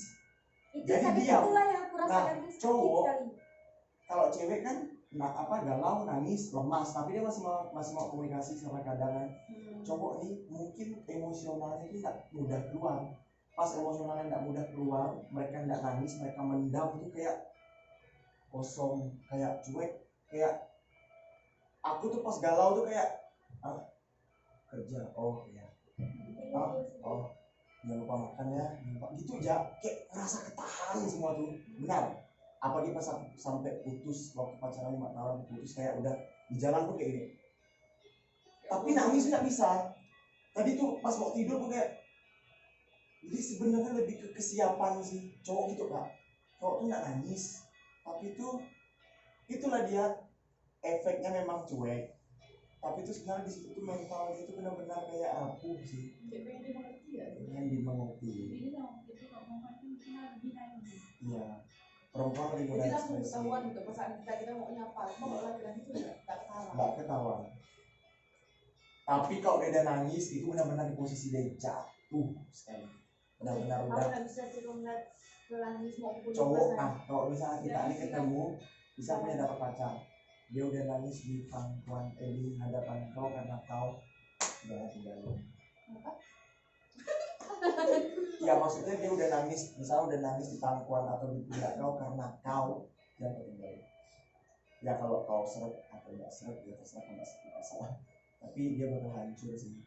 itu Jadi sakit diam. itulah yang aku rasakan Nah, tuh sakit cowok sekali. Kalau cewek kan galau, nangis, lemas, tapi dia masih mau komunikasi sama kadang. Cowok nih mungkin emosionalnya itu nggak mudah keluar. Pas emosionalnya nggak mudah keluar, mereka nggak nangis, mereka mendam tuh kayak kosong, kayak cuek, kayak aku tuh pas galau tuh kayak kerja, oh ya, oh jangan lupa makan ya, gitu aja, kayak ngerasa ketahan semua tuh, benar. Apalagi pas aku sampai putus waktu pacaran 5 tahun putus kayak udah di jalan tuh kayak gini. Tapi nangis nggak bisa. Tadi tuh pas mau tidur tuh kayak, jadi sebenarnya lebih ke kesiapan sih cowok gitu Kak. Cowok tuh nggak nangis, tapi itulah dia efeknya memang cuek. Tapi itu sebenarnya di situ tuh mentalnya itu benar-benar kayak rapuh sih. Kayak pengen dimengerti ya. Pengen dimengerti. Jadi sama itu kalau ngomong itu mungkin lebih nangis. Iya. Perempuan lebih mudah Jadi langsung ekspresi. ketahuan gitu perasaan kita mau nyapa. Kalau laki-laki itu nggak ketahuan. Nggak ketahuan. Tapi kalau dia udah nangis itu benar-benar di posisi dia jatuh sekali. Benar-benar Aku udah nggak bisa sih kalau ngeliat nangis mau pukul cowok. pas Nah kalau misalnya kita ini ketemu, bisa punya dapat pacar. Dia udah nangis di pangkuan di hadapan kau karena kau udah tinggalin. Ya maksudnya dia udah nangis, misalnya udah nangis di pangkuan atau di pundak kau karena kau yang ketinggalan. Ya kalau kau seret atau nggak seret ya terserah, kau nggak masalah. Tapi dia bakal hancur sih.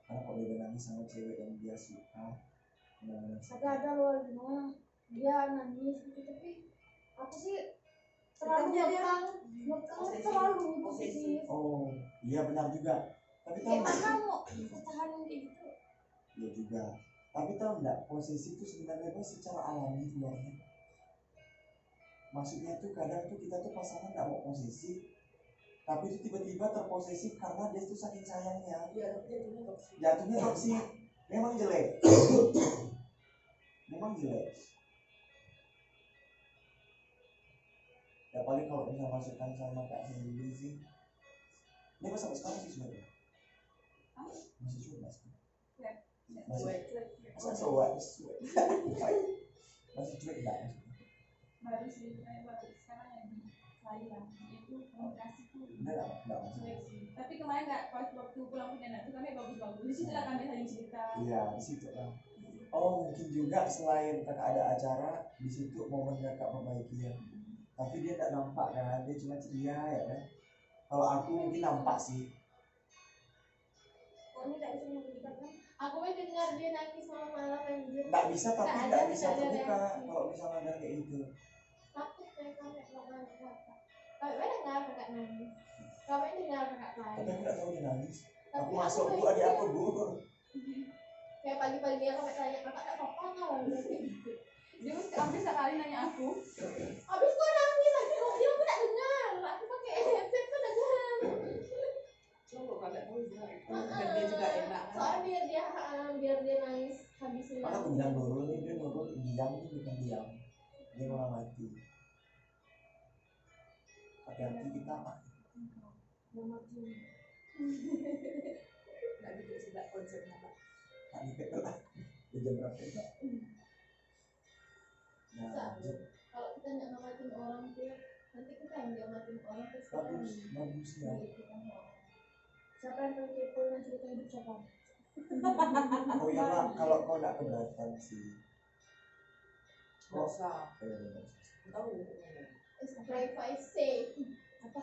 Karena kalau dia udah nangis sama cewek yang dia suka, benar-benar tapi ada loh gimana dia nangis gitu tapi aku sih terlalu Tetapnya dia ngekang terlalu posesif. Oh iya benar juga. Tapi tahu Kayak nggak? mana mau pertahanan kayak gitu? Iya juga. Tapi tahu nggak, posisi itu sebenarnya tuh secara alami keluarnya. Maksudnya tuh kadang tuh kita tuh pasangan nggak mau posisi, tapi itu tiba-tiba terposesif karena dia tuh saking sayangnya. Iya, jadinya toksik. Jatuhnya toksik. Memang jelek. Memang jelek. Ya paling kalau bisa masukkan sama Kak sendiri sih. Ini pas sampai sekarang sih sebenarnya. Masih coba sih. Masih masa cowok masih cuek nggak? Baru sih, kayak baru sekarang yang di saya itu komunikasi tuh enggak masalah. Tapi kemarin nggak pas waktu pulang ke nenek tuh kami bagus-bagus. Di situ lah kami saling cerita. Iya di situ lah. Oh mungkin juga selain kakak ada acara di situ momen kakak perbaiki ya. Tapi dia tidak nampak kan, dia cuma ceria ya kan. Kalau aku mungkin nampak sih. Ini tak bisa memberikan kan? Aku mau dengar dia nangis malam-malam anjir. Nggak bisa tapi Nggak nggak ada, bisa nggak ada terbuka reaksi. kalau misalnya ada kayak gitu. Takut kayak kamu nggak mau kakak. Kau dengar kakak nangis. Kau dengar kakak Tapi nangis. aku nggak tahu dia nangis. Tapi Aku masuk bu, baik adik dia. aku bu. Kayak pagi-pagi aku tanya kakak tak apa nggak? Dia mesti hampir sekali nanya aku. Habis kau nangis lagi kok dia aku tak dengar. Aku pakai headset kau dengar. Coba kalau tahu juga. Dan dia juga enak. Soalnya biar dia nangis habisnya. Karena aku bilang Nurul nih, dia Nurul diam nih bukan diam. Dia malah mati. Hati-hati kita apa? Nomor 2. Nggak gitu sudah konsepnya Pak. Tak dipet lah. Dia jam berapa ya? Nah, lanjut. Kalau kita nggak ngamatin orang tuh nanti kita yang diamatin orang terus kita Bagus, bagus ya. siapa yang paling kepo dengan cerita hidup siapa? Oh iya lah, kalau kau nggak keberatan sih. Nggak usah. Eh, Tahu. It's privacy. Apa?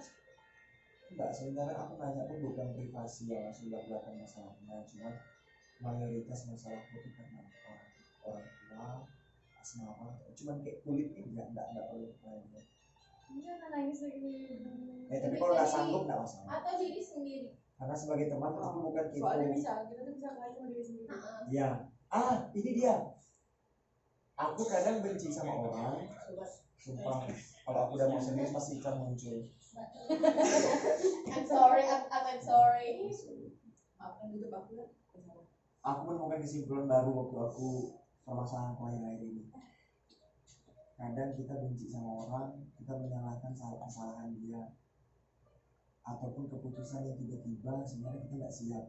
enggak, sebenarnya aku nanya pun bukan privasi yang langsung belak-belakan masalahnya, cuma mayoritas masalahku itu karena orang tua, asmara, cuman kayak kulit ini enggak perlu lainnya. Iya nangis lagi. Tapi kalau nggak sanggup nggak masalah. Atau diri sendiri. Karena sebagai teman aku bukan kepo. Soalnya bisa, kita tuh bisa kelahi sama diri sendiri. Iya. Ini dia. Aku kadang benci sama orang. Sumpah. Kalau aku udah mau serius pasti ikan muncul. I'm sorry. Maafkan YouTube aku ya. Aku menemukan kesimpulan baru waktu aku permasalahan akhir-akhir ini. Kadang kita benci sama orang, kita menyalahkan kesalahan dia, ataupun keputusan yang tiba-tiba sebenarnya kita nggak siap.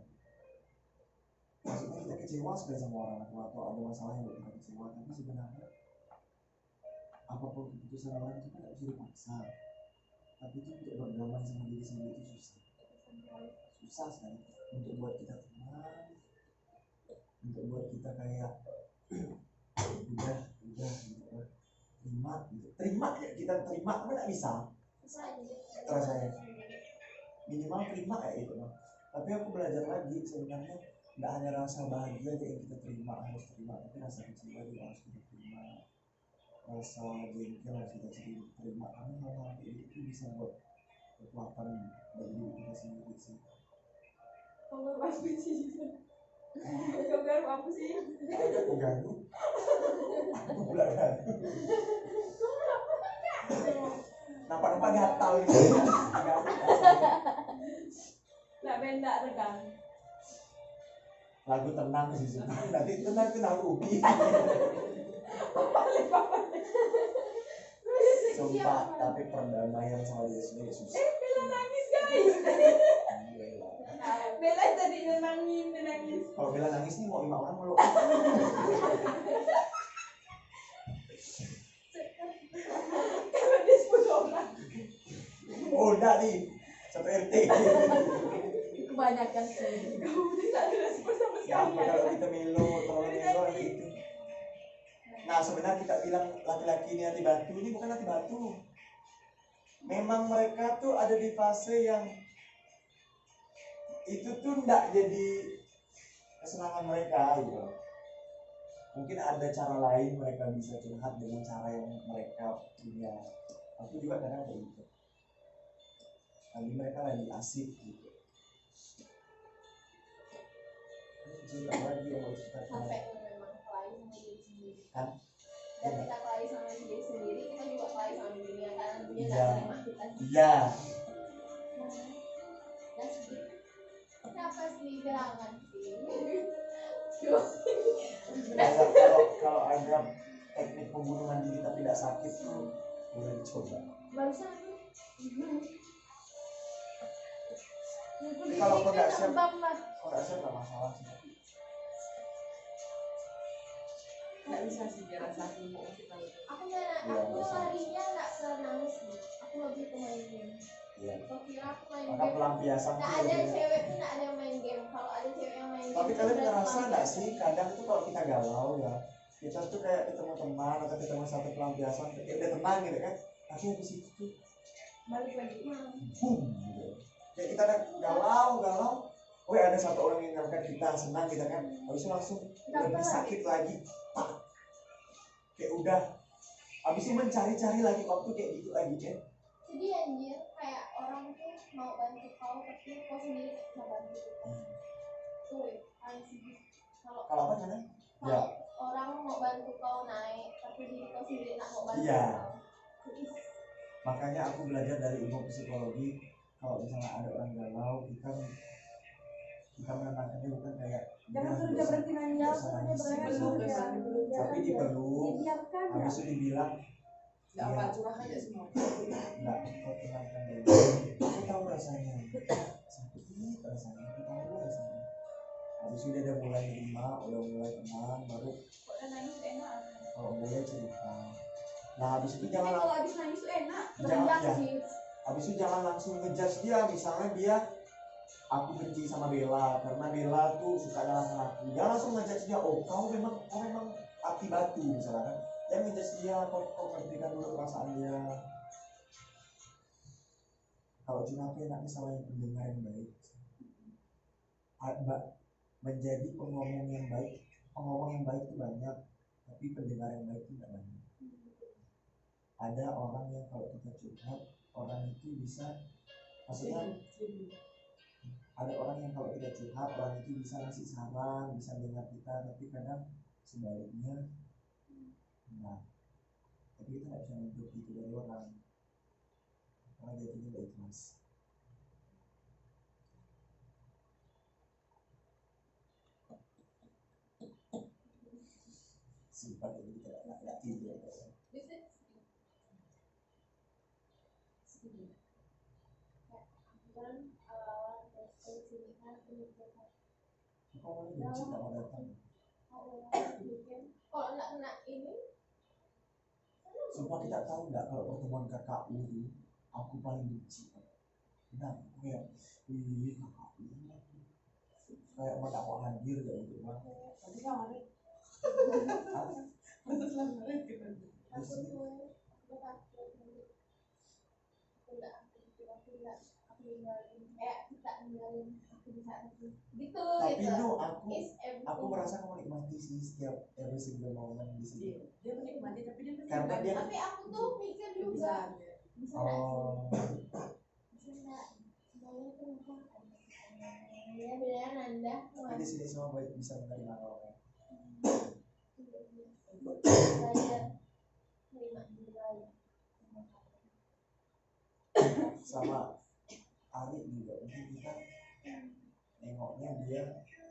Maksudnya kita kecewa sekali sama orang atau ada masalah yang buat kita kecewa, tapi sebenarnya apapun keputusan orang itu kan nggak bisa dipaksa. Tapi itu untuk berdamai sama diri sendiri itu susah sekali. Untuk buat kita tenang, untuk buat kita kayak udah terima ya, kita terima tapi nggak bisa rasanya. Minimal terima kayak itu loh. Tapi aku belajar lagi sebenarnya nggak hanya rasa bahagia aja yang kita terima, harus terima, tapi rasa kecewa juga harus kita terima, rasa jengkel harus kita terima, karena hal-hal kayak itu bisa buat kekuatan bagi diri kita sendiri sih. Kalau apa sih? Kalau apa sih? Aku ganggu. Aku pula ganggu. Nampak-nampak gatal gitu. Nggak benda rekan. Lagu tenang sih sebenarnya. Nanti tenang rugi. Sumpah, tapi perdamaian sama diri sendiri susah. Bella nangis guys. Bella tadi nangis. Kalau Bella nangis nih mau 5 orang meluk. Kalau dia 10 orang. Oh enggak nih, 1 RT. Kebanyakan sih. Kamu tidak ada respon sama Ya sekali. kalau kita terlalu melo gitu. Nah sebenarnya kita bilang laki-laki ini hati batu, ini bukan hati batu. Memang mereka tuh ada di fase yang itu tuh enggak jadi kesenangan mereka gitu. Mungkin ada cara lain mereka bisa curhat dengan cara yang mereka punya. Aku juga kadang kayak gitu. Lagi mereka lagi asik gitu. Cerita lagi yang mau cerita Sampai memang kelahi sama diri sendiri. kan? Dan kita kelahi sama diri sendiri, kita juga kelahi sama dunia karena dunia Iya. nggak terima kita. Iya. Dan sedih. Kenapa sih gerangan sih? Kalau ada teknik pembunuhan diri tapi tidak sakit tuh boleh dicoba. Barusan Kalau kau nggak siap, terbang lah. kalau nggak siap nggak masalah sih. Nggak bisa sih dia rasa aku mau kita. Aku Iya, aku bisa. larinya nggak ke nangis nih. Aku lebih ke main game. Iya. Kau kira aku main Maka game? pelampiasan Nggak tuh ada jadinya. cewek tuh nggak ada yang main game. Kalau ada cewek yang main game, Tapi itu kalian berarti ngerasa nggak pelampiasan. sih kadang tuh kalau kita galau ya, kita tuh kayak ketemu teman atau ketemu satu pelampiasan kayak udah tenang gitu kan, tapi habis itu tuh balik lagi. boom gitu. Kayak kita udah galau, oh ada satu orang yang ngangkat kita senang kita kan, habis itu langsung lebih sakit lagi, tak. Kayak udah, habis itu mencari-cari lagi waktu kayak gitu lagi kan. Jadi anjir, kayak orang tuh mau bantu kau tapi kau sendiri nggak bisa bantu. Tuh, paling sedih. Kalau Kalau apa namanya? kalau orang mau bantu kau naik, tapi diri kau sendiri nggak mau bantu Iya. kau. Sedih. Makanya aku belajar dari ilmu psikologi, kalau misalnya ada orang galau, kita menenangkannya bukan kayak Jangan "Udah, suruh dia nggak usah." berhenti nangis, suruh dia berhenti Belum, ya. Tapi dipeluk, Dibiarkan ya. habis itu dibilang Nggak apa, curah aja semua. enggak, kau tenangkan dulu, aku tahu rasanya sakit rasanya, aku tahu rasanya. Habis itu dia udah mulai nerima, udah mulai tenang, baru Kok udah nangis enak. kalau boleh cerita. Nah habis itu Tapi jangan kalau habis nangis tuh enak. jangan Rendah ya, sih. habis itu jangan langsung ngejudge dia, misalnya dia aku benci sama Bella karena Bella tuh suka nyalahin aku, jangan langsung ngejudge dia, oh kau memang api batu misalnya kan, jangan ngejudge dia, kau ngertikan dulu perasaan dia. Kalau cuma aku enaknya sama yang pendengar yang baik, menjadi pengomong yang baik. Pengomong yang baik itu banyak, tapi pendengar yang baik itu tidak banyak. Ada orang yang kalau kita curhat, orang itu bisa, maksudnya ada orang yang kalau kita curhat, orang itu bisa ngasih saran, bisa dengar kita, tapi kadang sebaliknya nah, tapi kita nggak bisa nuntut itu dari orang karena jadinya nggak ikhlas. Sumpah jadi kita nggak tidur ya. Kan awal dari sini kan aku mikir Kau mau benci nggak mau datang. kalau nggak kena ini, Sumpah kita tahu nggak kalau pertemuan KKU itu aku paling benci. Nah, kayak wih KKU kayak mau tak mau hadir kayak gitu bang. Nanti sama deh. Ah, Nanti selama deh kita. aku tuh aku takut aku ninggalin kita ninggalin aku di saat itu gitu tapi gitu. no, aku Is everything. merasa aku menikmati sih setiap every single moment di sini. Iya, dia menikmati tapi dia Karena dia Tapi aku tuh mikir bisa. juga bisa nggak oh sih, bisa nggak semuanya tuh apa ya beneran anda tapi di sini semua baik bisa menerima orang. belajar terima nilai Sama Ari juga mungkin kita nengoknya dia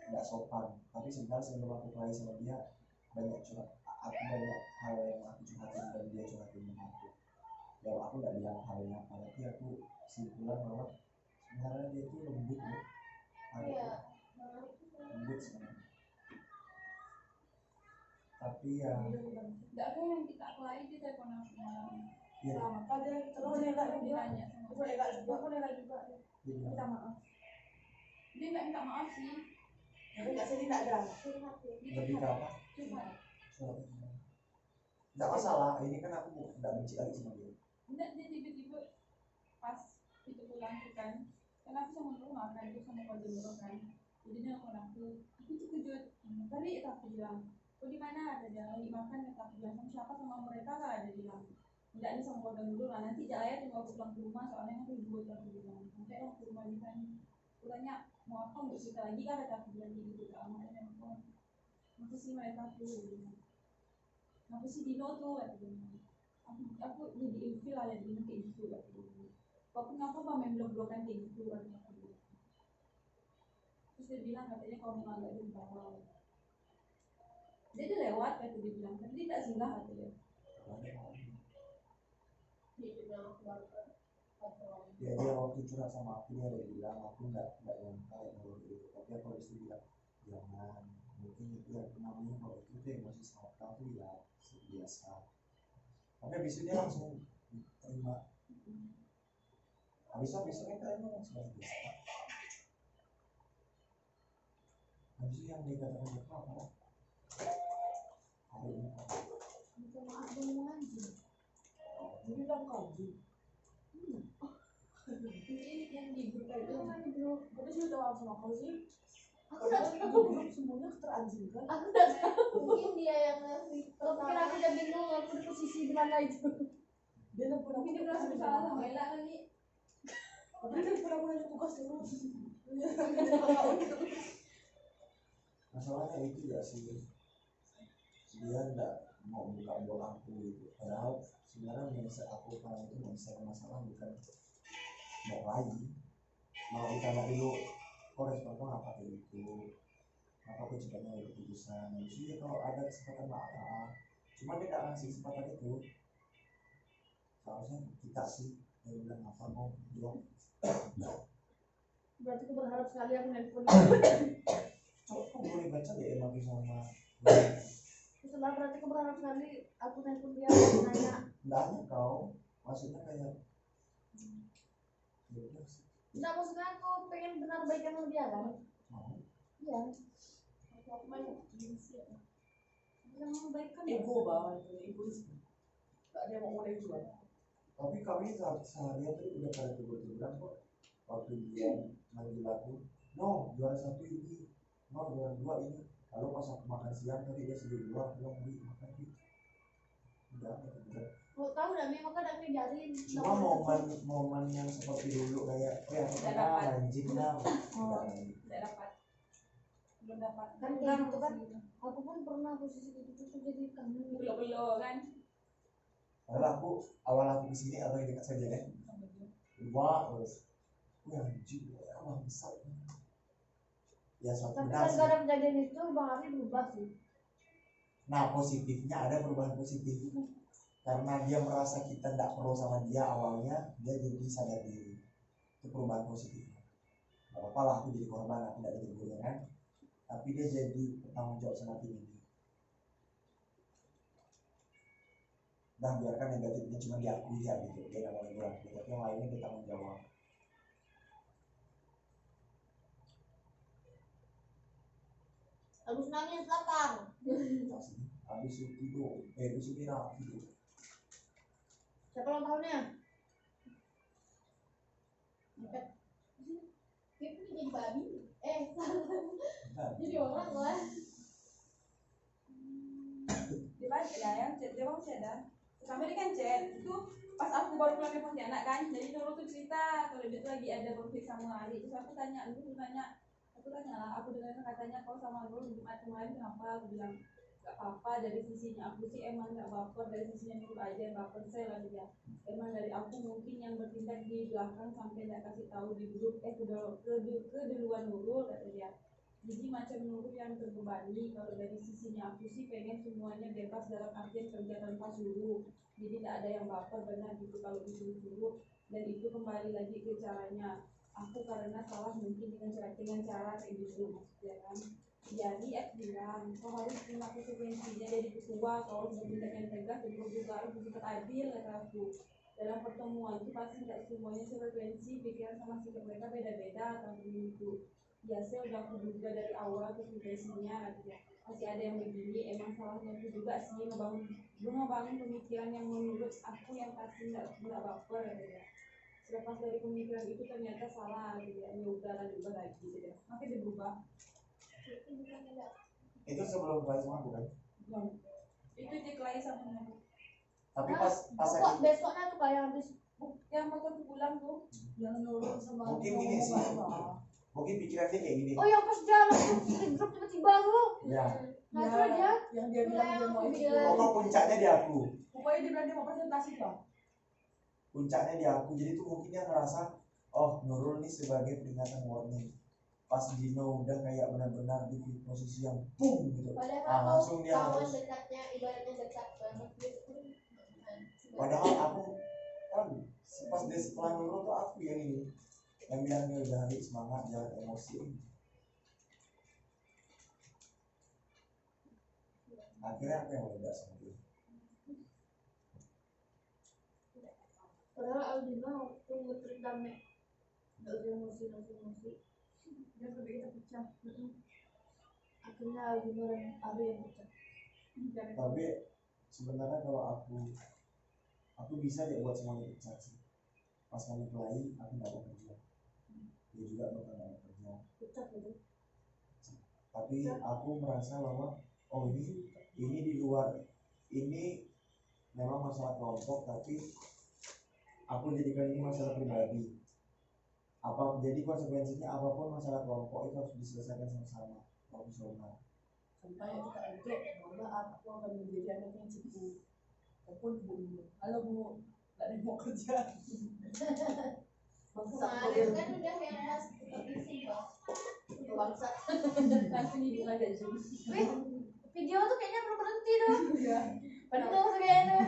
nggak sopan, tapi sebenarnya sebelum aku mulai sama dia banyak curhat, aku banyak hal yang aku curhatin dan dia curhatin sama aku. Ya aku nggak bilang halnya apa, tapi aku simpulan bahwa sebenarnya dia itu lembut ya. Ari ya itu lembut sebenarnya. Tapi ya Enggak ada yang kita apply di telepon aku malam. ya Sama apa dia? Kalau rela Dia juga. tanya sama Aku rela juga. aku rela juga. dia bilang Minta maaf. Dia nggak minta maaf sih. Tapi nggak sedih nggak ada. curhat ya. lebih ke apa? Cuma Nggak masalah, ini kan aku nggak benci lagi sama dia. enggak, dia tiba-tiba pas itu pulang tuh kan aku sama rumah kan, itu sama keluarga dulu kan, jadi dia nelfon aku terkejut. Tadi aku bilang, kok di mana? Ada dia lagi makan, aku bilang sama siapa, sama mereka lah, ada bilang enggak, ini sama keluarga dulu lah, nanti Jaya tinggal aku pulang ke rumah soalnya aku ribut, aku bilang sampai lah ke rumah dia kan, aku tanya mau apa, mau cerita lagi kan, ada aku bilang gitu ke amaknya, aku sih mereka tuh aku sih Dino tuh, aku jadi ilfil lah ya Dino kayak gitu, kok kenapa main blok-blokan kayak gitu, aku bilang. Terus dia bilang katanya kalau memang nggak di bawah, dia udah lewat kata dia bilang, tapi dia tak singgah kata dia. Dia juga keluarga Ya dia waktu curhat sama aku dia ada bilang aku nggak nyangka ya kalau gitu, tapi aku harus bilang jangan, mungkin itu yang namanya kalau itu tuh emosi sangat kaku ya biasa. Tapi habis itu dia langsung terima besoknya kalian ngomong seperti biasa. Habis itu yang dikatakan itu apa? Ada ini apa? Minta maaf dong anjing. Jadi bilang kamu. Ini yang di grup itu Itu kan bro. Tapi sudah tahu sama kau sih. Aku udah tahu. Grup semuanya teranjingkan. Aku udah tahu. Mungkin dia yang ngasih. Kalau pikir aku udah bingung aku di posisi di mana itu. Dia nelfon aku. mungkin dia merasa bersalah sama Ella kali. Tapi dia pernah punya tugas terus. Masalahnya itu ya sih, dia nggak mau buka buat aku gitu. Padahal sebenarnya mindset aku karena itu mindset masalah bukan mau lagi, mau ditanya dulu kok respon kok ngapa kayak gitu, apa aku cepatnya ada keputusan. Habis itu ya kalau ada kesempatan maaf, cuma dia nggak ngasih kesempatan itu. Seharusnya kita sih yang bilang apa mau blok. Berarti aku berharap sekali aku nelpon. Kok boleh baca deh emang sama Setelah berarti aku berharap sekali aku nelpon dia nanya. ndaknya kau maksudnya kayak ya udah sih. Enggak, maksudnya aku pengen benar baikan sama dia kan. Mau Iya. Aku banyak gengsi ya. Yang membaikan Ego banget, egois. Gak ada yang mau mulai jual. tapi kami seharian tadi udah pada tegur-teguran kok waktu dia manggil aku, no juara 1 ini, no juara 2 ini. Lalu pas aku makan siang tadi dia sedih luar bilang beli makan sih udah teguran. mau tahu dah memang kadang ngajarin. Cuma momen yang seperti dulu kayak oh ya Tidak kita dapat. anjing dah nggak lagi. Tidak dapat. Belum dapat. Kan kayak gitu kan. Aku pun pernah posisi gitu tuh jadi kangen. Belum kan. Padahal awal aku kesini atau yang dekat saja kan wah terus wah anjing emang besar ya suatu Tapi benar kan sih. gara kejadian itu Bang Ari berubah sih. Nah positifnya ada perubahan positif karena dia merasa kita tidak pro sama dia awalnya, dia jadi sadar diri. Itu perubahan positif. Gak apa-apa lah aku jadi korban, aku tidak ditegur kan, tapi dia jadi bertanggung jawab sama tim ini. Nah biarkan negatifnya cuma diakui ya gitu, dia nggak mau negur aku, tapi yang lainnya dia tanggung jawab. Habis nangis lapar. Habis itu tidur, habis itu tidur. Siapa ulang tahunnya? Dia punya jadi babi. Salah. Nah, Jadi orang lah. Dia balik ya yang chat dia masih ada. Sampai dia kan chat itu pas aku baru pulang dari Pontianak kan, jadi Nurul tuh cerita kalau dia tuh lagi ada konflik sama Ari. Terus aku tanya lah, aku dengar katanya kau sama Nurul Jumat kemarin kenapa? Aku bilang gak apa-apa, dari sisinya aku sih emang gak baper, dari sisinya Nurul aja yang baper. Saya lah dia, emang dari aku mungkin yang bertindak di belakang sampai gak kasih tahu di grup ke duluan Nurul, kata dia. Jadi macam Nurul yang terbebani. Kalau dari sisinya aku sih pengen semuanya bebas dalam artian kerja tanpa suruh, jadi tidak ada yang baper benar gitu kalau disuruh-suruh. Dan itu kembali lagi ke caranya aku, karena salah mungkin dengan cara kayak gitu maksudnya kan. Jadi aku bilang kau harus terima konsekuensinya, jadi ketua kau harus bertindak yang tegas dan kau juga harus bersikap adil, kata aku. Dalam pertemuan itu pasti tidak semuanya sefrekuensi, pikiran sama sikap mereka beda-beda atau begitu. Biasa udah aku duga dari awal konsekuensinya, masih ada yang begini, emang salahnya aku juga sih ngebangun pemikiran yang menurut aku yang pasti nggak baper ya. Selepas dari pemikiran itu ternyata salah gitu ya, udah lanjut lagi gitu ya, makanya dia berubah. itu sebelum kalian semua bukan? Itu Jeklai sama aku. Tapi pas Kok aku besoknya tuh kayak habis Yang motor pulang tuh. Yang Nurul sama mungkin gini sih, mungkin pikiran dia kayak gini. oh yang pas jalan tuh di grup tiba-tiba lu. Ya, Nah itu aja. yang dia bilang dia mau ikut. pokok puncaknya di aku. Pokoknya dia bilang dia mau presentasi lah. Puncaknya di aku, jadi tuh mungkin dia ngerasa oh Nurul nih sebagai peringatan warning. Pas Dino udah kayak benar-benar di posisi yang boom gitu, Padahal langsung dia kawan harus. dekatnya ibaratnya dekat banget gitu. Padahal aku kan pas dia setelah Nurul tuh aku yang ini yang bilang dia udah hari semangat jangan emosi. Akhirnya aku yang meledak sama dia. Padahal Aldino waktu ngetrit Dame nggak usah emosi. Dia sampai kita pecah. Akhirnya Aldino dan Ari yang pecah. Tapi sebenarnya kalau aku bisa ya buat semuanya pecah sih. Pas kami kelahi aku nggak mau kerja, dia juga bakal nggak mau kerja. Pecah gitu. Tapi aku merasa bahwa oh ini di luar ini memang masalah kelompok, tapi aku jadikan ini masalah pribadi. Jadi konsekuensinya apapun masalah kelompok itu harus diselesaikan sama-sama, profesional. Sampai kita adik, maaf aku akan menjadi anak yang cipu. Telepon ibu, halo bu, nggak ada yang mau kerja. Kemarin kan udah yang pas habisin bangsa. Langsung hidup aja Zoom. Video tuh kayaknya belum berhenti tuh. Iya. Padahal kayaknya.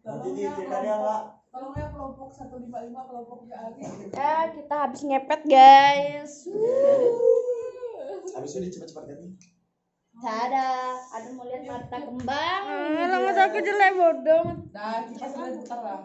Nanti di ceritanya lah. Tolongnya kelompok 155 kelompoknya Ali. Ya kita habis ngepet guys. Habis itu cepet-cepet ganti. Dadah, ada mau lihat mata kembang. Langat aku jelek bodoh. Nah, kita sudah putar lah.